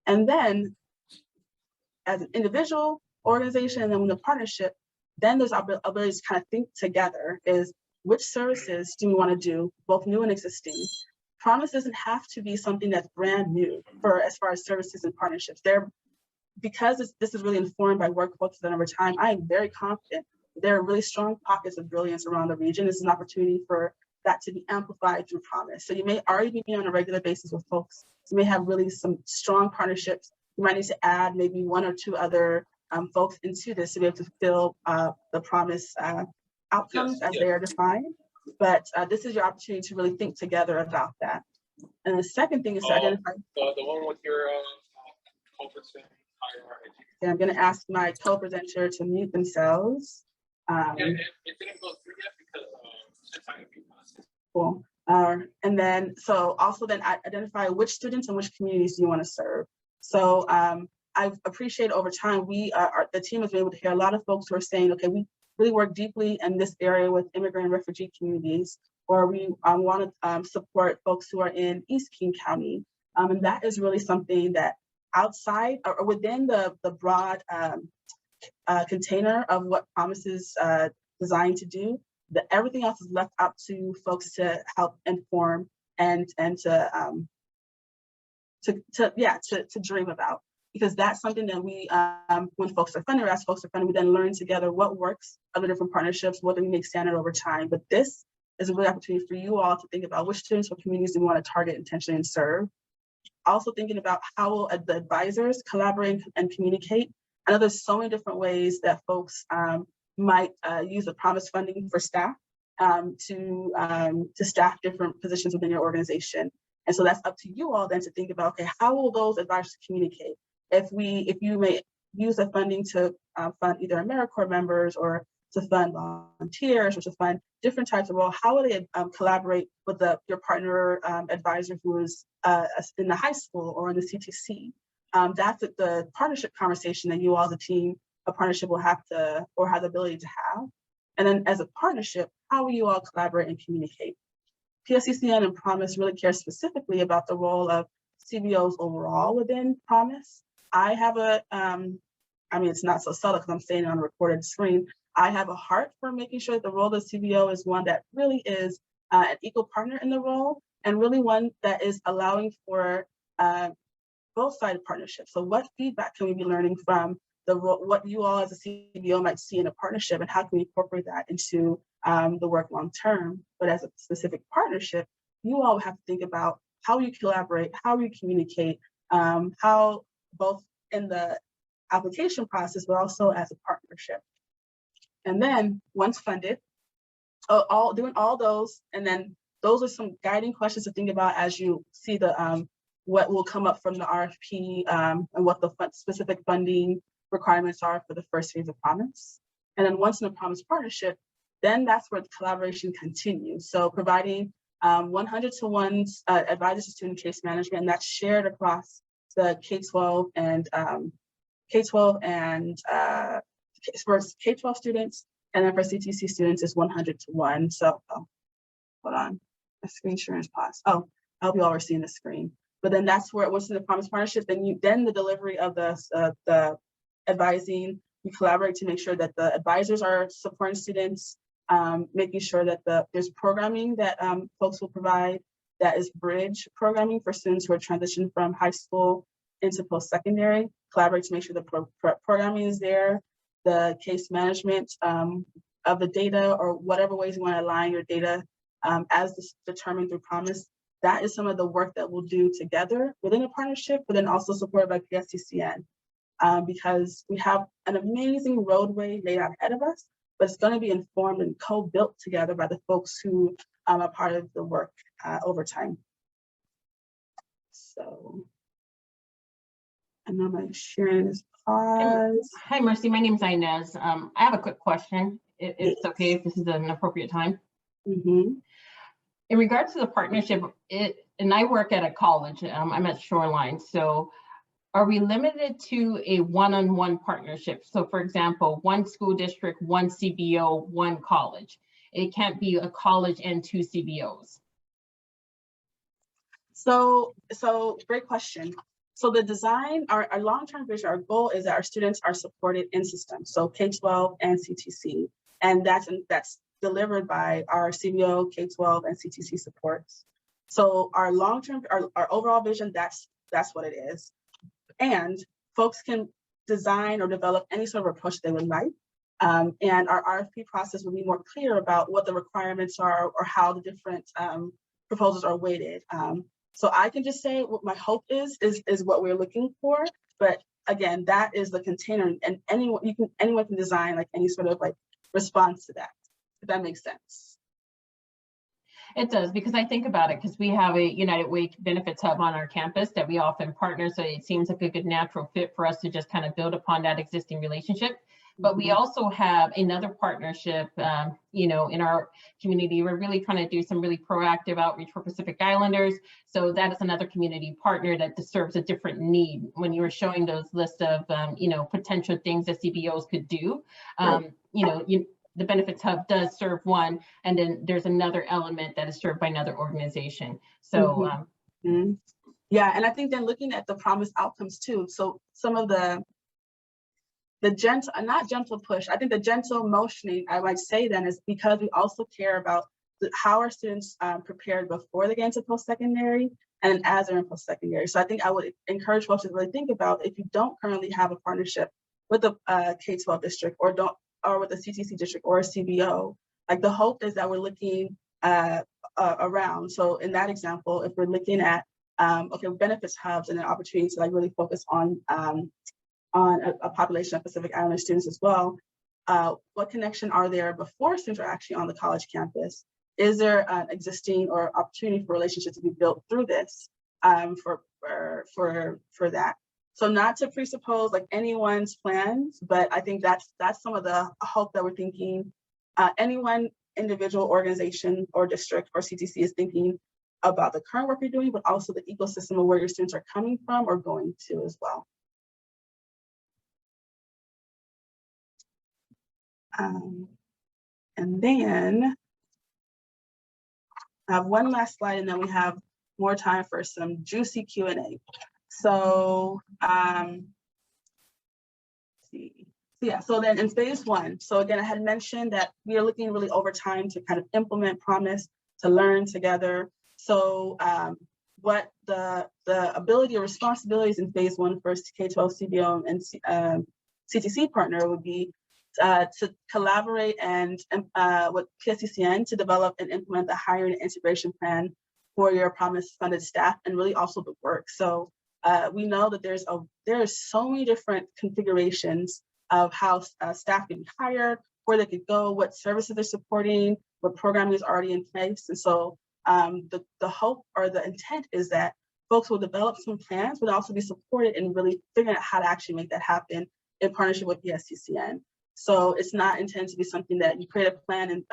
And then as an individual organization and then with a partnership, then there's ability to kind of think together is which services do we want to do, both new and existing. Promise doesn't have to be something that's brand new for as far as services and partnerships. Because this is really informed by work focused on over time, I am very confident there are really strong pockets of brilliance around the region. This is an opportunity for that to be amplified through Promise. So you may already be on a regular basis with folks. You may have really some strong partnerships. You might need to add maybe one or two other folks into this to be able to fill the Promise outcomes as they are defined. But this is your opportunity to really think together about that. And the second thing is to identify. The one with your co-presenter hierarchy. I'm going to ask my co-presenter to mute themselves. Yeah, it didn't go through yet because it's not going to be possible. Cool. And then, so also then identify which students and which communities do you want to serve. So I've appreciated over time, the team has been able to hear a lot of folks who are saying, okay, we really work deeply in this area with immigrant and refugee communities, or we want to support folks who are in East King County. And that is really something that outside or within the broad container of what Promise is designed to do, that everything else is left up to folks to help inform and to dream about, because that's something that we when folks are funded, or as folks are funded, we then learn together what works, other different partnerships, what do we make standard over time. But this is a really opportunity for you all to think about which students or communities do we want to target intentionally and serve. Also thinking about how will the advisors collaborate and communicate. I know there's so many different ways that folks might use the Promise funding for staff to staff different positions within your organization. And so that's up to you all then to think about, okay, how will those advisors communicate? If you may use the funding to fund either AmeriCorps members or to fund volunteers or to fund different types of roles, how will they collaborate with your partner advisor who is in the high school or in the CTC? That's the partnership conversation that you all as a team, a partnership will have to, or have the ability to have. And then as a partnership, how will you all collaborate and communicate? PSCCN and Promise really care specifically about the role of CBOs overall within Promise. I have it's not so subtle because I'm saying it on a recorded screen. I have a heart for making sure that the role of the CBO is one that really is an equal partner in the role, and really one that is allowing for both-sided partnerships. So what feedback can we be learning from what you all as a CBO might see in a partnership, and how can we incorporate that into the work long-term? But as a specific partnership, you all have to think about how you collaborate, how you communicate, how both in the application process, but also as a partnership. And then once funded, doing all those, and then those are some guiding questions to think about as you see the what will come up from the RFP and what the specific funding requirements are for the first phase of Promise. And then once in the Promise partnership, then that's where the collaboration continues. So providing 100-to-1 advisors to student case management, and that's shared across the K-12 and for K-12 students, and then for CTC students is 100-to-1. So hold on, my screen sharing is paused. Oh, I hope you all are seeing the screen. But then that's where once in the Promise partnership, then the delivery of the advising, we collaborate to make sure that the advisors are supporting students, making sure that there's programming that folks will provide that is bridge programming for students who are transitioning from high school into post-secondary. Collaborate to make sure the programming is there, the case management of the data, or whatever ways you want to align your data as determined through Promise. That is some of the work that we'll do together within a partnership, but then also supported by PSCCN, because we have an amazing roadway laid out ahead of us, but it's going to be informed and co-built together by the folks who are part of the work over time. So I know my sharing is paused. Hi, Mercy. My name is Inez. I have a quick question, if it's okay, if this is an appropriate time. Mm-hmm. In regards to the partnership, and I work at a college. I'm at Shoreline, so are we limited to a one-on-one partnership? So for example, one school district, one CBO, one college. It can't be a college and two CBOs. So great question. So the design, our long-term vision, our goal is that our students are supported in systems, so K-12 and CTC, and that's delivered by our CBO, K-12, and CTC supports. So our long-term, our overall vision, that's what it is. And folks can design or develop any sort of approach they would like. And our RFP process will be more clear about what the requirements are or how the different proposals are weighted. So I can just say what my hope is what we're looking for. But again, that is the container, and anyone can design like any sort of like response to that, if that makes sense. It does, because I think about it, because we have a United Way benefits hub on our campus that we often partner. So it seems like a good natural fit for us to just kind of build upon that existing relationship. But we also have another partnership, in our community. We're really trying to do some really proactive outreach for Pacific Islanders. So that is another community partner that serves a different need. When you were showing those list of, potential things that CBOs could do, the benefits hub does serve one, and then there's another element that is served by another organization. So, yeah, and I think then looking at the promised outcomes too. So some of the gentle, not gentle push, I think the gentle motioning, I might say then, is because we also care about how our students prepared before they get into post-secondary and as they're in post-secondary. So I think I would encourage folks to really think about, if you don't currently have a partnership with a K-12 district or with a CTC district or a CBO, like the hope is that we're looking around. So in that example, if we're looking at benefits hubs and an opportunity to like really focus on a population of Pacific Islander students as well, what connection are there before students are actually on the college campus? Is there an existing or opportunity for relationships to be built through this for that? So not to presuppose like anyone's plans, but I think that's some of the hope that we're thinking. Any one individual organization or district or CTC is thinking about the current work you're doing, but also the ecosystem of where your students are coming from or going to as well. And then I have one last slide, and then we have more time for some juicy Q&A. So, so then in phase one, so again, I had mentioned that we are looking really over time to kind of implement promise, to learn together. So what the ability or responsibilities in phase one for K-12 CBO and CTC partner would be to collaborate and with PSCCN to develop and implement the hiring and integration plan for your promise funded staff, and really also the work. So we know that there are so many different configurations of how staff can be hired, where they could go, what services they're supporting, what programming is already in place. And so the hope or the intent is that folks will develop some plans, but also be supported in really figuring out how to actually make that happen in partnership with PSCCN. So it's not intended to be something that you create a plan in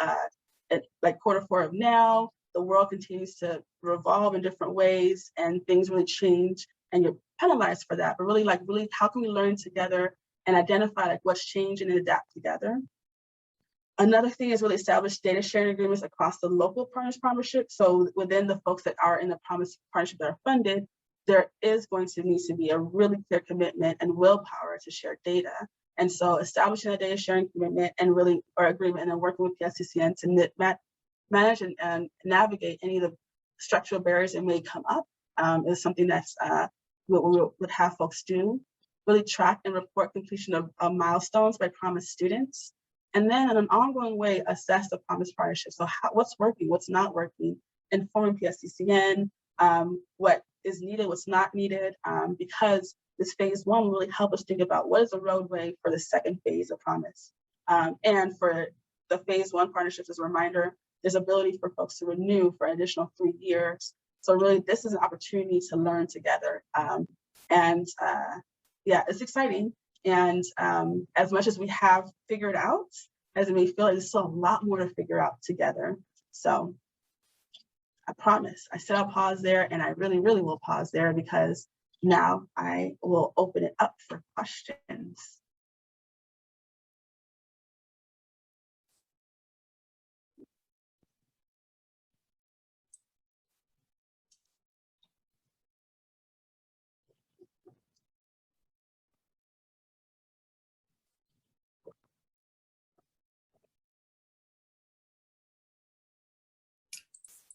like Q4 of now. The world continues to revolve in different ways and things really change and you're penalized for that. But really how can we learn together and identify like what's changing and adapt together? Another thing is really establish data sharing agreements across the local partnership. So within the folks that are in the promise partnership that are funded, there is going to need to be a really clear commitment and willpower to share data. And so establishing a data sharing commitment and agreement, and then working with PSCCN to manage and navigate any of the structural barriers that may come up is something that's what we would have folks do. Really track and report completion of milestones by promise students. And then in an ongoing way, assess the promise partnership. So what's working, what's not working, informing PSCCN, what is needed, what's not needed, because this phase one will really help us think about what is the roadway for the second phase of promise. And for the phase one partnerships, as a reminder, there's ability for folks to renew for an additional 3 years. So really, this is an opportunity to learn together. Yeah, it's exciting. And as much as we have figured out, as it may feel like there's still a lot more to figure out together. So I promise, I said I'll pause there, and I really, really will pause there, because now I will open it up for questions.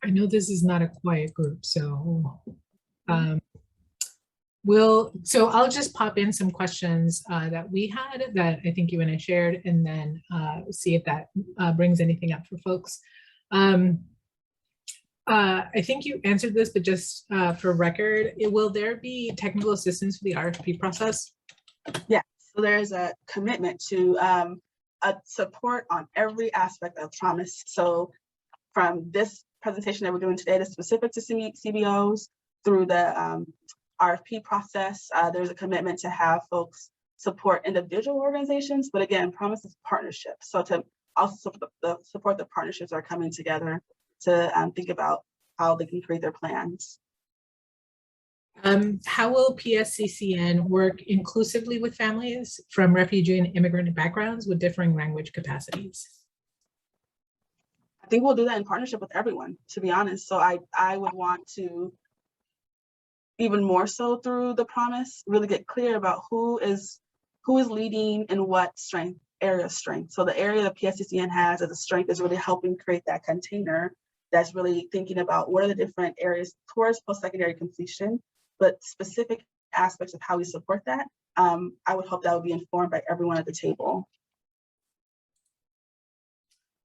I know this is not a quiet group, so I'll just pop in some questions that we had that I think you and I shared, and then see if that brings anything up for folks. I think you answered this, but just for record, will there be technical assistance for the RFP process? Yeah, so there's a commitment to a support on every aspect of promise. So from this presentation that we're doing today, that's specific to CBOs, through the RFP process, there's a commitment to have folks support individual organizations, but again, promise is partnership. So to also support the partnerships that are coming together to think about how they can create their plans. How will PSCCN work inclusively with families from refugee and immigrant backgrounds with differing language capacities? I think we'll do that in partnership with everyone, to be honest. So I would want to, even more so through the promise, really get clear about who is leading and what area of strength. So the area that PSCCN has as a strength is really helping create that container that's really thinking about what are the different areas towards post-secondary completion, but specific aspects of how we support that. I would hope that would be informed by everyone at the table.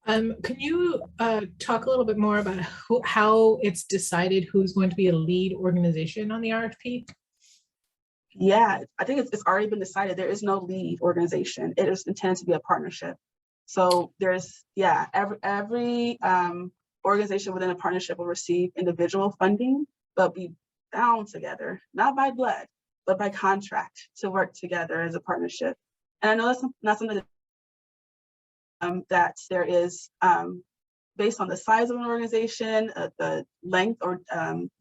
Can you talk a little bit more about how it's decided who's going to be a lead organization on the RFP? Yeah, I think it's already been decided. There is no lead organization. It is intended to be a partnership. So there's, yeah, every organization within a partnership will receive individual funding, but be bound together, not by blood, but by contract to work together as a partnership. And I know that's not something that there is based on the size of an organization, the length or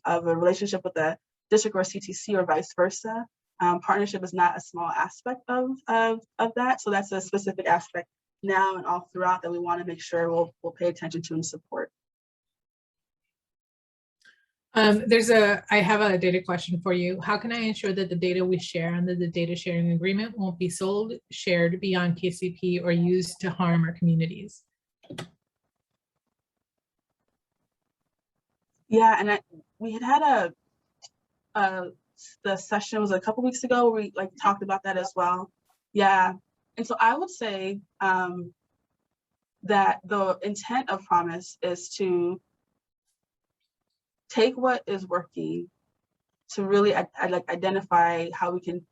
of a relationship with the district or CTC or vice versa. Partnership is not a small aspect of that. So that's a specific aspect now and all throughout that we want to make sure we'll pay attention to and support. I have a data question for you. How can I ensure that the data we share under the data sharing agreement won't be sold, shared beyond KCP, or used to harm our communities? Yeah, and we had the session was a couple weeks ago where we talked about that as well. Yeah, and so I would say that the intent of promise is to take what is working to really identify how we can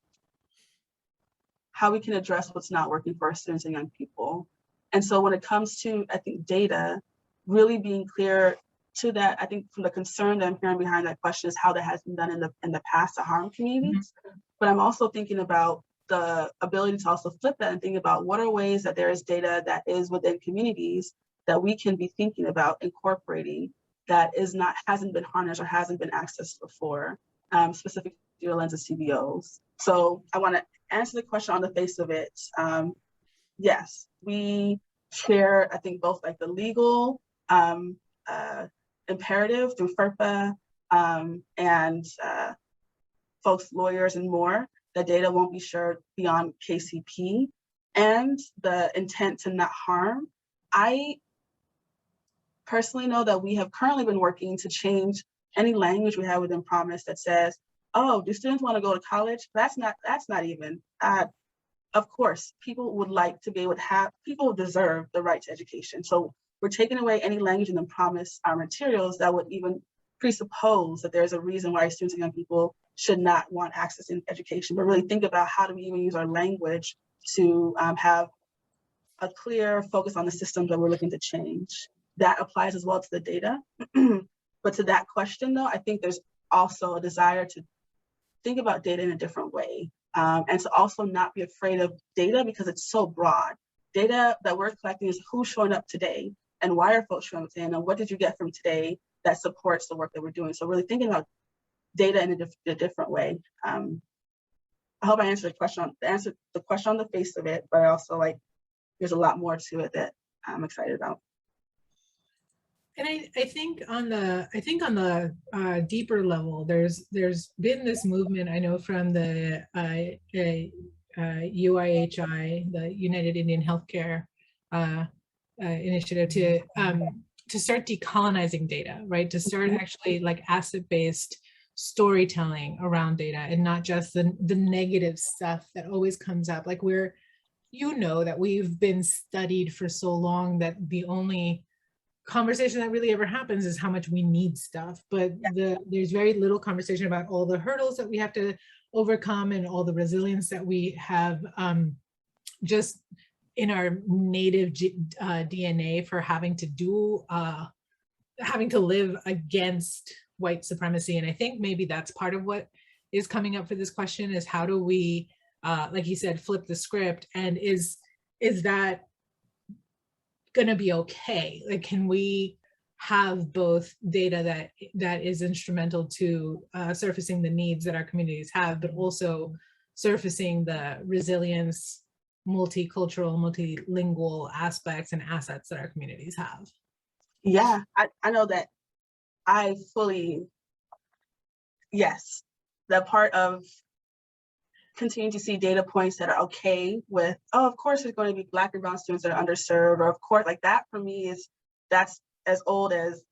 address what's not working for our students and young people. And so when it comes to, I think, data, really being clear to that, I think from the concern that I'm hearing behind that question is how that has been done in the past to harm communities. Mm-hmm. But I'm also thinking about the ability to also flip that and think about what are ways that there is data that is within communities that we can be thinking about incorporating that hasn't been harnessed or hasn't been accessed before, specifically through the lens of CBOs. So I want to answer the question on the face of it. Yes, we share, I think, both the legal imperative through FERPA and folks, lawyers, and more. The data won't be shared beyond KCP, and the intent to not harm. I personally know that we have currently been working to change any language we have within Promise that says, oh, do students want to go to college? That's not even, of course, people would like to be able to people deserve the right to education. So we're taking away any language in the Promise materials that would even presuppose that there's a reason why students and young people should not want access to education, but really think about how do we even use our language to have a clear focus on the systems that we're looking to change. That applies as well to the data. But to that question though, I think there's also a desire to think about data in a different way. And to also not be afraid of data because it's so broad. Data that we're collecting is who's showing up today and why are folks showing up today and what did you get from today that supports the work that we're doing. So really thinking about data in a different way. I hope I answered the question on the face of it, but I also like there's a lot more to it that I'm excited about. And I think on the deeper level, there's been this movement, I know, from the UIHI, the United Indian Healthcare Initiative, to start decolonizing data, right? To start actually like asset-based storytelling around data, and not just the negative stuff that always comes up. Like that we've been studied for so long that the only conversation that really ever happens is how much we need stuff, but there's very little conversation about all the hurdles that we have to overcome and all the resilience that we have just in our native DNA for having to live against white supremacy. And I think maybe that's part of what is coming up for this question, is how do we, like you said, flip the script, and is that going to be okay? Like, can we have both data that is instrumental to surfacing the needs that our communities have, but also surfacing the resilience, multicultural, multilingual aspects and assets that our communities have? Yeah, I know that I fully, yes, the part of continue to see data points that are okay with, oh, of course there's going to be Black and Brown students that are underserved, or of course, like that for me that's as old as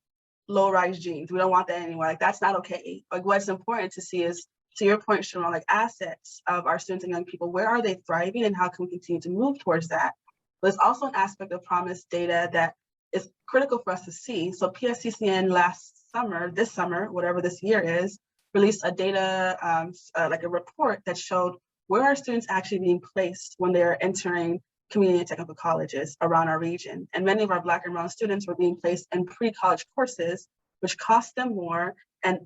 low-rise jeans. We don't want that anymore. Like, that's not okay. Like, what's important to see is, to your point, Sharon, like assets of our students and young people, where are they thriving and how can we continue to move towards that? But there's also an aspect of promise data that is critical for us to see. So PSCCN this summer, whatever this year is, released a data, like a report that showed where are students actually being placed when they're entering community and technical colleges around our region. And many of our Black and Brown students were being placed in pre-college courses, which cost them more and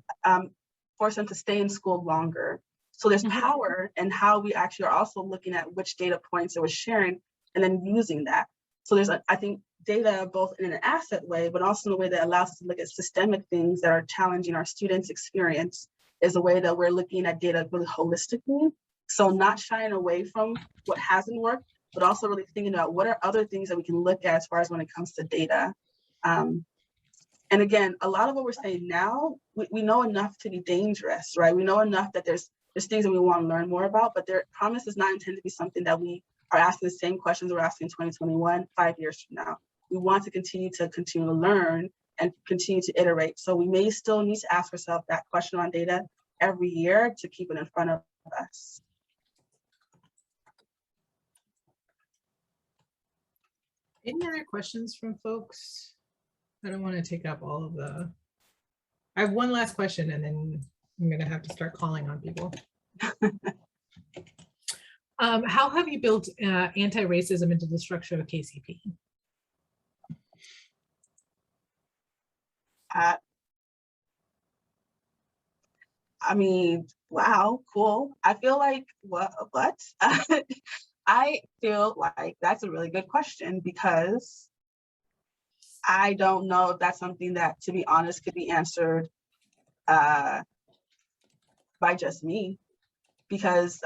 force them to stay in school longer. So there's power in how we actually are also looking at which data points that we're sharing and then using that. So there's, I think, data both in an asset way, but also in a way that allows us to look at systemic things that are challenging our students' experience, is a way that we're looking at data really holistically. So not shying away from what hasn't worked, but also really thinking about what are other things that we can look at as far as when it comes to data. And again, a lot of what we're saying now, we know enough to be dangerous, right? We know enough that there's things that we want to learn more about, but their promise is not intended to be something that we are asking the same questions we're asking in 2021, 5 years from now. We want to continue to learn and continue to iterate. So we may still need to ask ourselves that question on data every year to keep it in front of us. Any other questions from folks? I don't want to take up all of the, I have one last question and then I'm going to have to start calling on people. How have you built anti-racism into the structure of KCP? I mean, wow, cool. I feel like, what? I feel like that's a really good question, because I don't know if that's something that, to be honest, could be answered by just me, because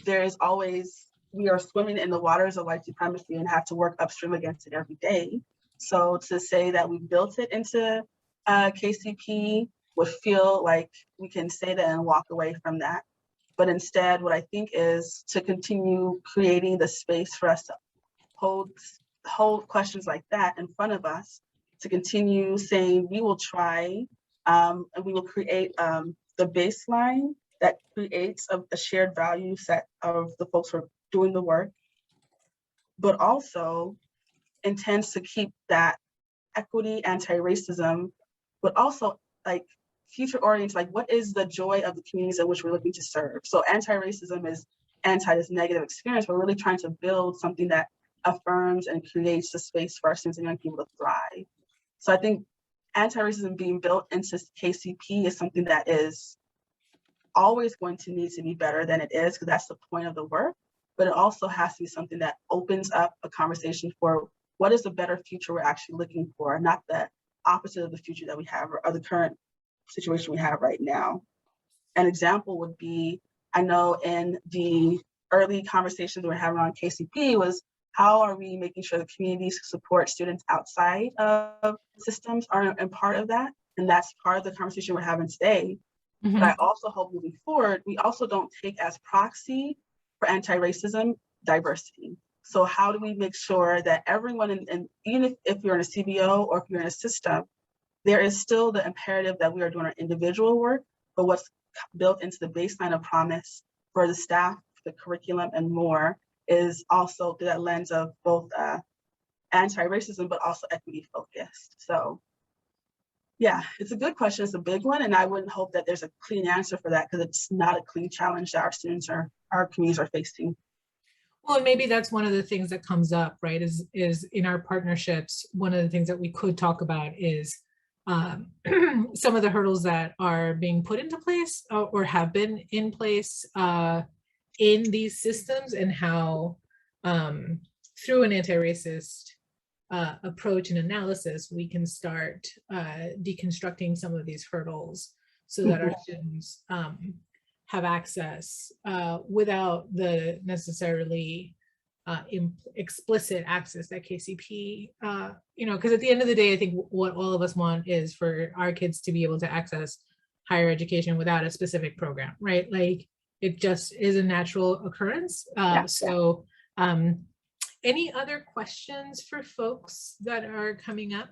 there is always, we are swimming in the waters of white supremacy and have to work upstream against it every day. So to say that we built it into KCP would feel like we can say that and walk away from that. But instead, what I think is to continue creating the space for us to hold questions like that in front of us, to continue saying we will try and we will create the baseline that creates a shared value set of the folks who are doing the work, but also intends to keep that equity, anti-racism, but also like future oriented, like what is the joy of the communities in which we're looking to serve? So anti-racism is anti this negative experience. We're really trying to build something that affirms and creates the space for our students and young people to thrive. So I think anti-racism being built into KCP is something that is always going to need to be better than it is, because that's the point of the work. But it also has to be something that opens up a conversation for what is the better future we're actually looking for, not the opposite of the future that we have or the current situation we have right now. an example would be, I know in the early conversations we're having on KCP was, how are we making sure the communities who support students outside of systems are a part of that? And that's part of the conversation we're having today. But I also hope moving forward, we also don't take as proxy for anti-racism diversity. So how do we make sure that everyone, and even if you're in a CBO or if you're in a system, there is still the imperative that we are doing our individual work, but what's built into the baseline of promise for the staff, the curriculum, and more is also through that lens of both anti-racism, but also equity focused. So yeah, it's a good question. It's a big one. And I wouldn't hope that there's a clean answer for that, because it's not a clean challenge that our communities are facing. Well, maybe that's one of the things that comes up, right, is in our partnerships, one of the things that we could talk about is some of the hurdles that are being put into place or have been in place in these systems, and how through an anti-racist approach and analysis, we can start deconstructing some of these hurdles so that our students have access without the necessarily explicit access that KCP, because at the end of the day, I think what all of us want is for our kids to be able to access higher education without a specific program, right? Like, it just is a natural occurrence. So any other questions for folks that are coming up?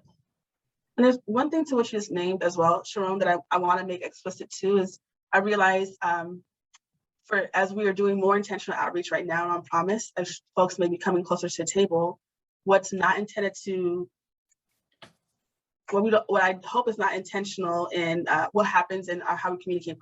And there's one thing to what you just named as well, Sharon, that I want to make explicit too, is I realize as we are doing more intentional outreach right now on Promise, as folks may be coming closer to the table, what's not intended to, what I hope is not intentional in what happens in how we communicate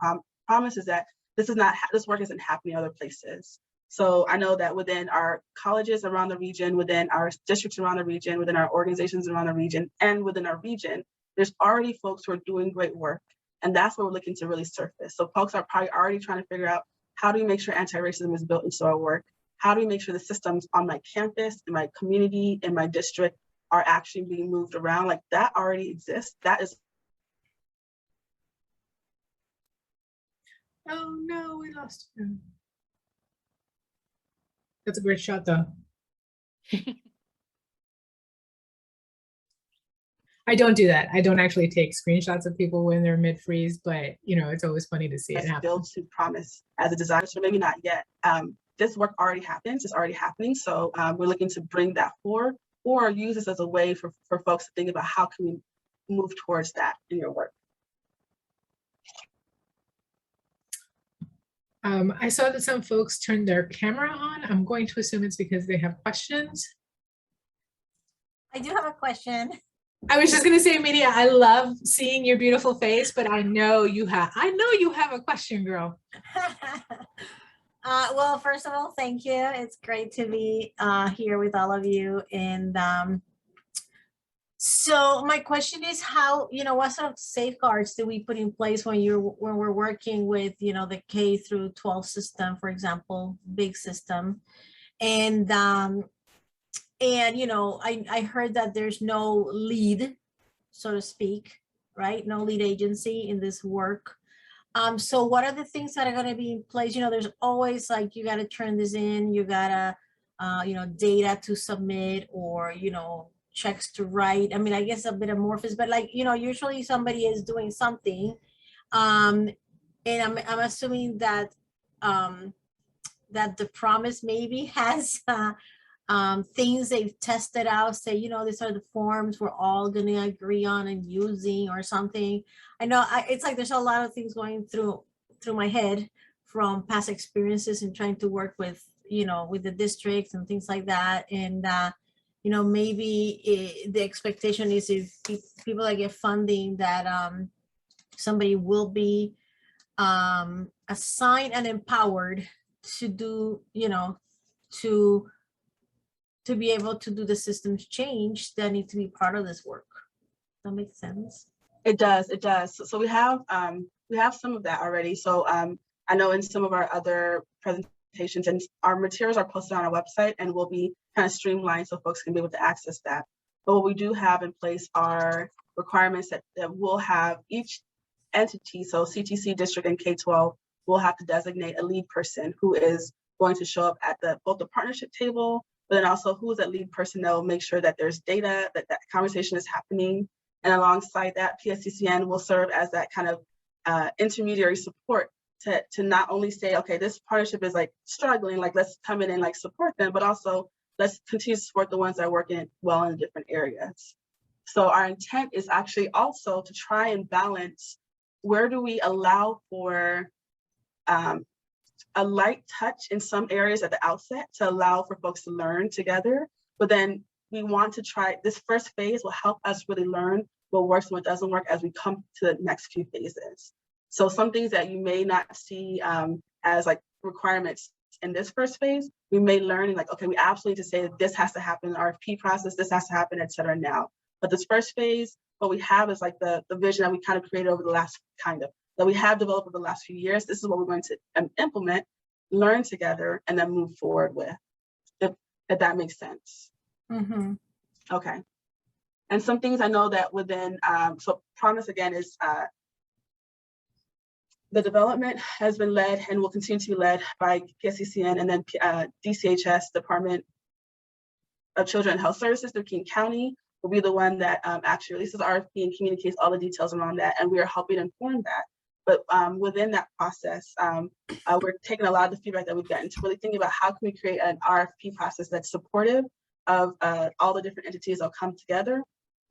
Promise is that this work isn't happening other places. So I know that within our colleges around the region, within our districts around the region, within our organizations around the region, and within our region, there's already folks who are doing great work. And that's what we're looking to really surface. So folks are probably already trying to figure out, how do we make sure anti-racism is built into our work? How do we make sure the systems on my campus, in my community, in my district are actually being moved around? Like, that already exists. That is. Oh no, we lost him. That's a great shot though. I don't do that. I don't actually take screenshots of people when they're mid-freeze, but it's always funny to see it happen. Built to Promise as a designer, so maybe not yet. This work already happens, it's already happening. So we're looking to bring that forward, or use this as a way for folks to think about how can we move towards that in your work. I saw that some folks turned their camera on. I'm going to assume it's because they have questions. I do have a question. I was just going to say, Media, I love seeing your beautiful face, but I know you have a question, girl. Well, first of all, thank you. It's great to be here with all of you. And so my question is, how, what sort of safeguards do we put in place when we're working with, the K through 12 system, for example, big system, and I heard that there's no lead, so to speak, right? No lead agency in this work. So what are the things that are going to be in place? There's always, like, you got to turn this in, you got to, data to submit, or, checks to write. I mean, I guess a bit amorphous, but like, usually somebody is doing something. And I'm assuming that, that the Promise maybe has, things they've tested out, say, these are the forms we're all going to agree on and using, or something. I know it's like there's a lot of things going through my head from past experiences and trying to work with, with the districts and things like that. And, maybe the expectation is, if people that get funding, that somebody will be assigned and empowered to do, to be able to do the systems change that need to be part of this work. That makes sense. It does. So we have some of that already. So I know in some of our other presentations, and our materials are posted on our website and will be kind of streamlined so folks can be able to access that. But what we do have in place are requirements that will have each entity, so CTC, district, and K-12, we'll have to designate a lead person who is going to show up at both the partnership table, but then also who is that lead person that will make sure that there's data, that conversation is happening. And alongside that, PSCCN will serve as that kind of intermediary support to not only say, okay, this partnership is like struggling, like let's come in and like support them, but also let's continue to support the ones that are working well in different areas. So our intent is actually also to try and balance, where do we allow for a light touch in some areas at the outset to allow for folks to learn together, but then we want to try, this first phase will help us really learn what works and what doesn't work as we come to the next few phases. So some things that you may not see as like requirements in this first phase, we may learn and like, okay, we absolutely need to say that this has to happen in the RFP process, this has to happen, et cetera now. But this first phase, what we have is like the vision that we kind of created over the last that we have developed over the last few years. This is what we're going to implement, learn together, and then move forward with, if that makes sense. Mm-hmm. Okay. And some things I know that within, so Promise again is, the development has been led and will continue to be led by PSCCN and then DCHS, Department of Children and Health Services through King County will be the one that actually releases RFP and communicates all the details around that, and we are helping inform that. But within that process, we're taking a lot of the feedback that we've gotten to really think about how can we create an RFP process that's supportive of all the different entities that will come together,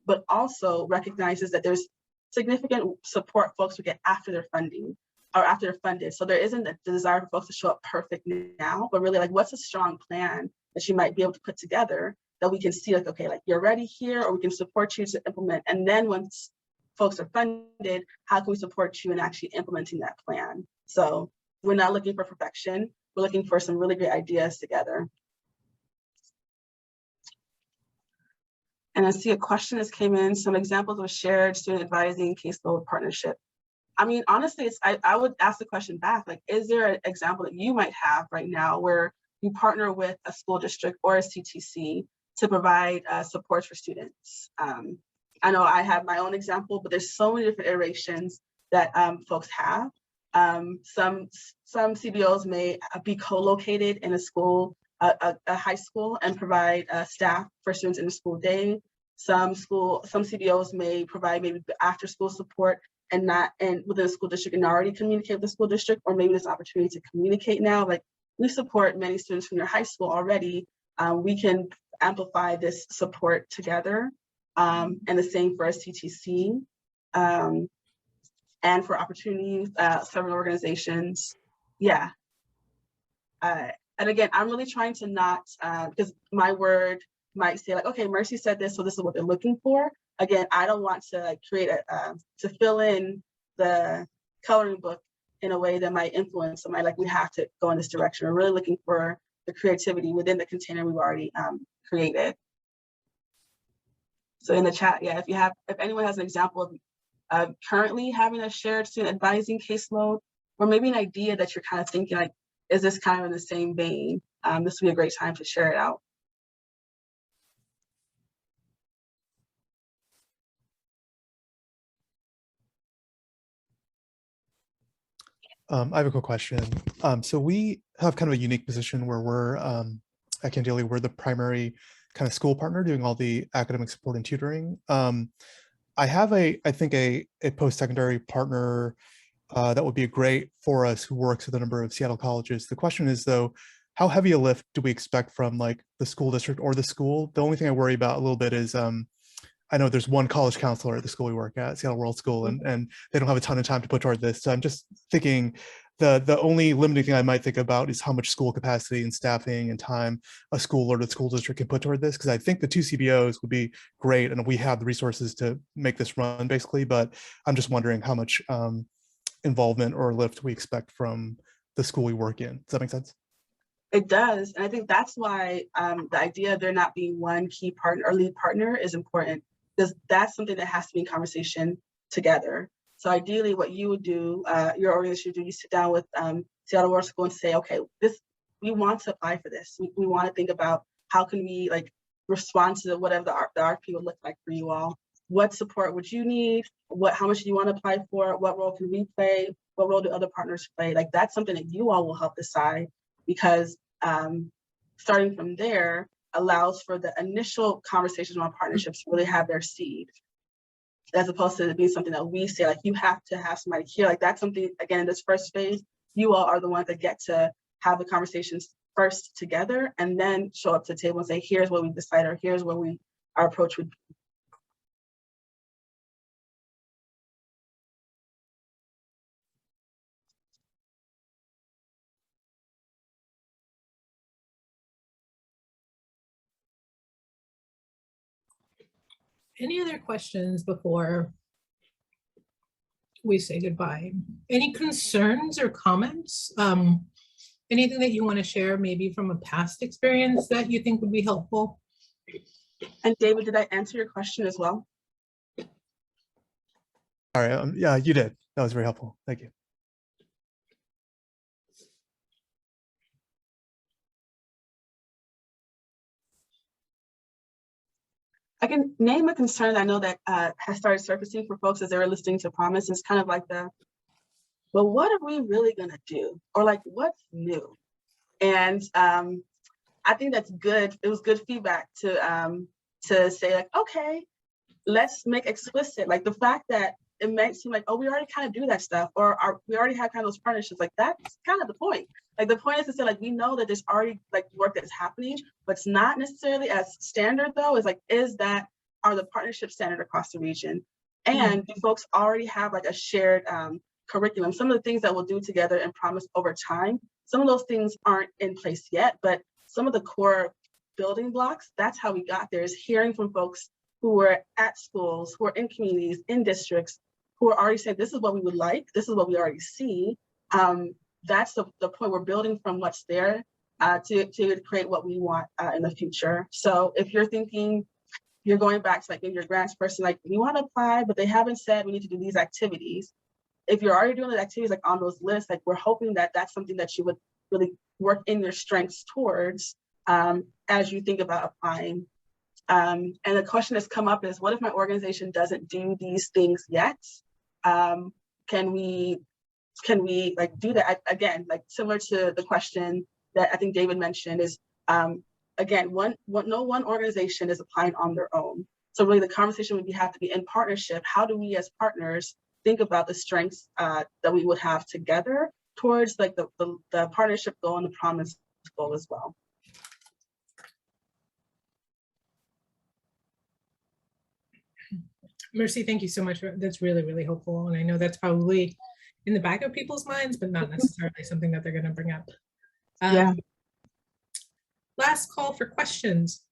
but also recognizes that there's significant support folks will get after their funding or after they're funded. So there isn't a desire for folks to show up perfect now, but really like, what's a strong plan that you might be able to put together that we can see like, okay, like you're ready here, or we can support you to implement. And then once folks are funded, how can we support you in actually implementing that plan? So we're not looking for perfection. We're looking for some really great ideas together. And I see a question that came in, some examples of shared student advising caseload partnership. I mean, honestly, I would ask the question back, like, is there an example that you might have right now where you partner with a school district or a CTC to provide support for students? I know I have my own example, but there's so many different iterations that folks have. Some CBOs may be co-located in a school, a high school, and provide staff for students in the school day. Some CBOs may provide maybe after school support and not within a school district and already communicate with the school district, or maybe this opportunity to communicate now. Like, we support many students from your high school already. We can amplify this support together. And the same for a CTC, and for opportunities, several organizations. Yeah. And again, I'm really trying to not, because my word might say like, okay, Mercy said this, so this is what they're looking for. Again, I don't want to like create to fill in the coloring book in a way that might influence somebody, like we have to go in this direction. We're really looking for the creativity within the container we've already created. So in the chat, yeah, if anyone has an example of currently having a shared student advising caseload, or maybe an idea that you're kind of thinking like, is this kind of in the same vein? This would be a great time to share it out. I have a quick question. So we have kind of a unique position where we're at Candelia, we're the primary kind of school partner doing all the academic support and tutoring. I have I think a post-secondary partner that would be great for us, who works with a number of Seattle colleges. The question is though, how heavy a lift do we expect from like the school district or the school? The only thing I worry about a little bit is I know there's one college counselor at the school we work at, Seattle World School, and they don't have a ton of time to put toward this. So I'm just thinking the only limiting thing I might think about is how much school capacity and staffing and time a school or the school district can put toward this. Because I think the two CBOs would be great, and we have the resources to make this run basically, but I'm just wondering how much involvement or lift we expect from the school we work in. Does that make sense? It does, and I think that's why the idea of there not being one key partner or lead partner is important, because that's something that has to be in conversation together. So ideally what you would do, your organization would do, you sit down with Seattle World School and say, okay, we want to apply for this. We want to think about how can we like respond to whatever the RFP would look like for you all. What support would you need? How much do you want to apply for? What role can we play? What role do other partners play? Like that's something that you all will help decide, because starting from there allows for the initial conversations on partnerships to really have their seed, as opposed to it being something that we say, like, you have to have somebody here. Like that's something, again, in this first phase, you all are the ones that get to have the conversations first together and then show up to the table and say, here's what we decided, or here's what our approach would be. Any other questions before we say goodbye? Any concerns or comments? Anything that you want to share, maybe from a past experience that you think would be helpful? And David, did I answer your question as well? All right. Yeah, you did. That was very helpful. Thank you. I can name a concern I know that has started surfacing for folks as they were listening to Promise. Is kind of like well, what are we really gonna do? Or like, what's new? And I think that's good. It was good feedback to say, like, okay, let's make explicit, like the fact that it might seem like, oh, we already kind of do that stuff, or we already have kind of those partnerships. Like that's kind of the point. Like the point is to say, like, we know that there's already like work that's happening, but it's not necessarily as standard though. Is like, are the partnerships standard across the region? And do folks already have like a shared curriculum? Some of the things that we'll do together and Promise over time, some of those things aren't in place yet, but some of the core building blocks, that's how we got there, is hearing from folks who were at schools, who are in communities, in districts, who are already saying, this is what we would like, this is what we already see. That's the point. We're building from what's there to create what we want in the future. So if you're thinking, you're going back to like maybe your grants person, like, we want to apply, but they haven't said we need to do these activities. If you're already doing the activities like on those lists, like we're hoping that that's something that you would really work in your strengths towards as you think about applying. And the question that's come up is, what if my organization doesn't do these things yet? Can we like do that? Again, like similar to the question that I think David mentioned is, again, no one organization is applying on their own. So really the conversation would have to be in partnership. How do we as partners think about the strengths that we would have together towards like the partnership goal and the Promise goal as well? Mercy, thank you so much. That's really, really helpful. And I know that's probably in the back of people's minds, but not necessarily something that they're going to bring up. Yeah. Last call for questions.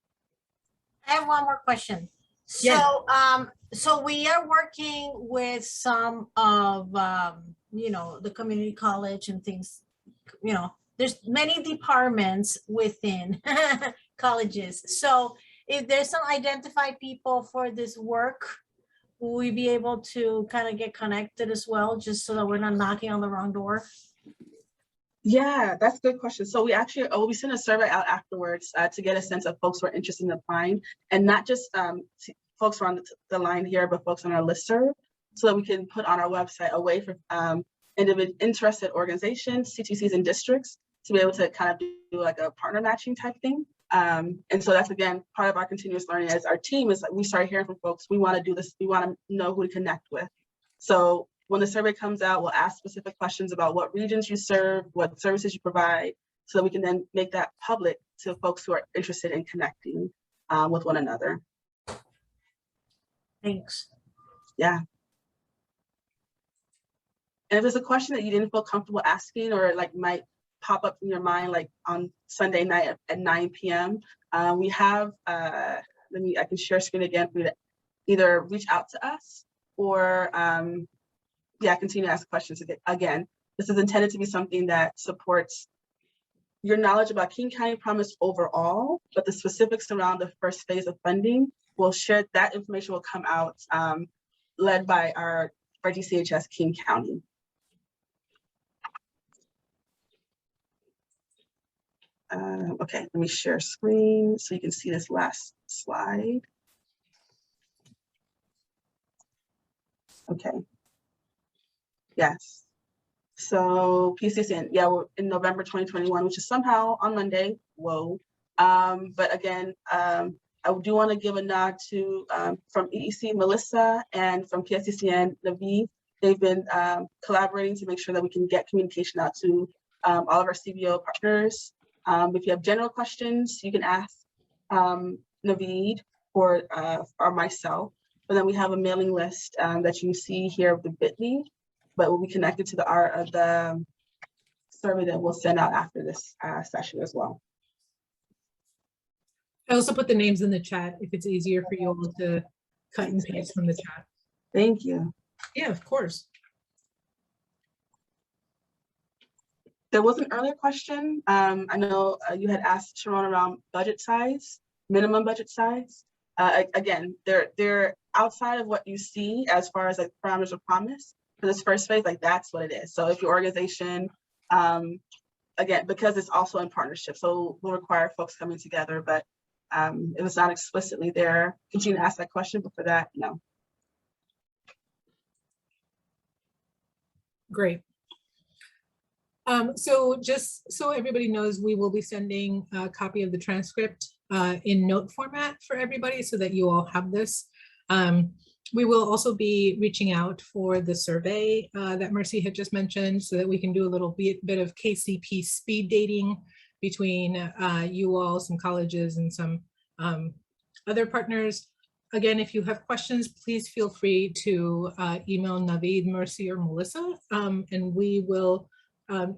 I have one more question. Yeah. So, so we are working with some of, the community college and things, there's many departments within colleges. So if there's some identified people for this work, will we be able to kind of get connected as well, just so that we're not knocking on the wrong door? Yeah, that's a good question. So we actually, we sent a survey out afterwards to get a sense of folks who are interested in applying, and not just folks who are on the line here, but folks on our listserv, so that we can put on our website a way for interested organizations, CTCs, and districts to be able to kind of do like a partner matching type thing. And so that's, again, part of our continuous learning as our team is like, we start hearing from folks, we want to do this, we want to know who to connect with. So when the survey comes out, we'll ask specific questions about what regions you serve, what services you provide, so that we can then make that public to folks who are interested in connecting with one another. Thanks. Yeah. And if there's a question that you didn't feel comfortable asking, or like might pop up in your mind, like on Sunday night at 9 p.m., we have, I can share screen again for you to either reach out to us or continue to ask questions. Again, this is intended to be something that supports your knowledge about King County Promise overall, but the specifics around the first phase of funding, we'll share, that information will come out led by our DCHS King County. Okay, let me share screen so you can see this last slide. Okay. Yes. So PSCCN, yeah, we're in November 2021, which is somehow on Monday. Whoa. But again, I do want to give a nod to from EEC, Melissa, and from PSCCN, Naveed. They've been collaborating to make sure that we can get communication out to all of our CBO partners. If you have general questions, you can ask Naveed or myself. But then we have a mailing list that you see here of the bit.ly, but will be connected to the survey that we'll send out after this session as well. I also put the names in the chat if it's easier for you all to cut and paste from the chat. Thank you. Yeah, of course. There was an earlier question. I know you had asked Sharon around budget size, minimum budget size. Again, they're outside of what you see as far as like parameters of promise for this first phase. Like that's what it is. So if your organization, again, because it's also in partnership, so we'll require folks coming together. But if it's not explicitly there, continue to ask that question. But for that, no. Great. So just so everybody knows, we will be sending a copy of the transcript in note format for everybody so that you all have this. We will also be reaching out for the survey that Mercy had just mentioned so that we can do a little bit of KCP speed dating between you all, some colleges, and some other partners. Again, if you have questions, please feel free to email Naveed, Mercy, or Melissa, and we will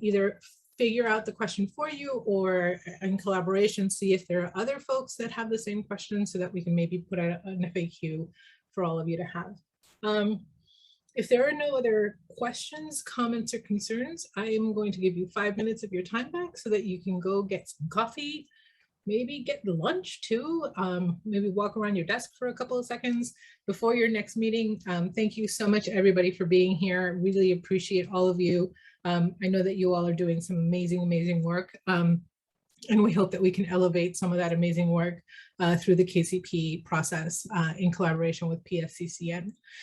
either figure out the question for you or in collaboration, see if there are other folks that have the same question so that we can maybe put out an FAQ for all of you to have. If there are no other questions, comments, or concerns, I am going to give you 5 minutes of your time back so that you can go get some coffee, maybe get lunch too, maybe walk around your desk for a couple of seconds before your next meeting. Thank you so much, everybody, for being here. Really appreciate all of you. I know that you all are doing some amazing, amazing work. And we hope that we can elevate some of that amazing work through the KCP process in collaboration with PSCCN.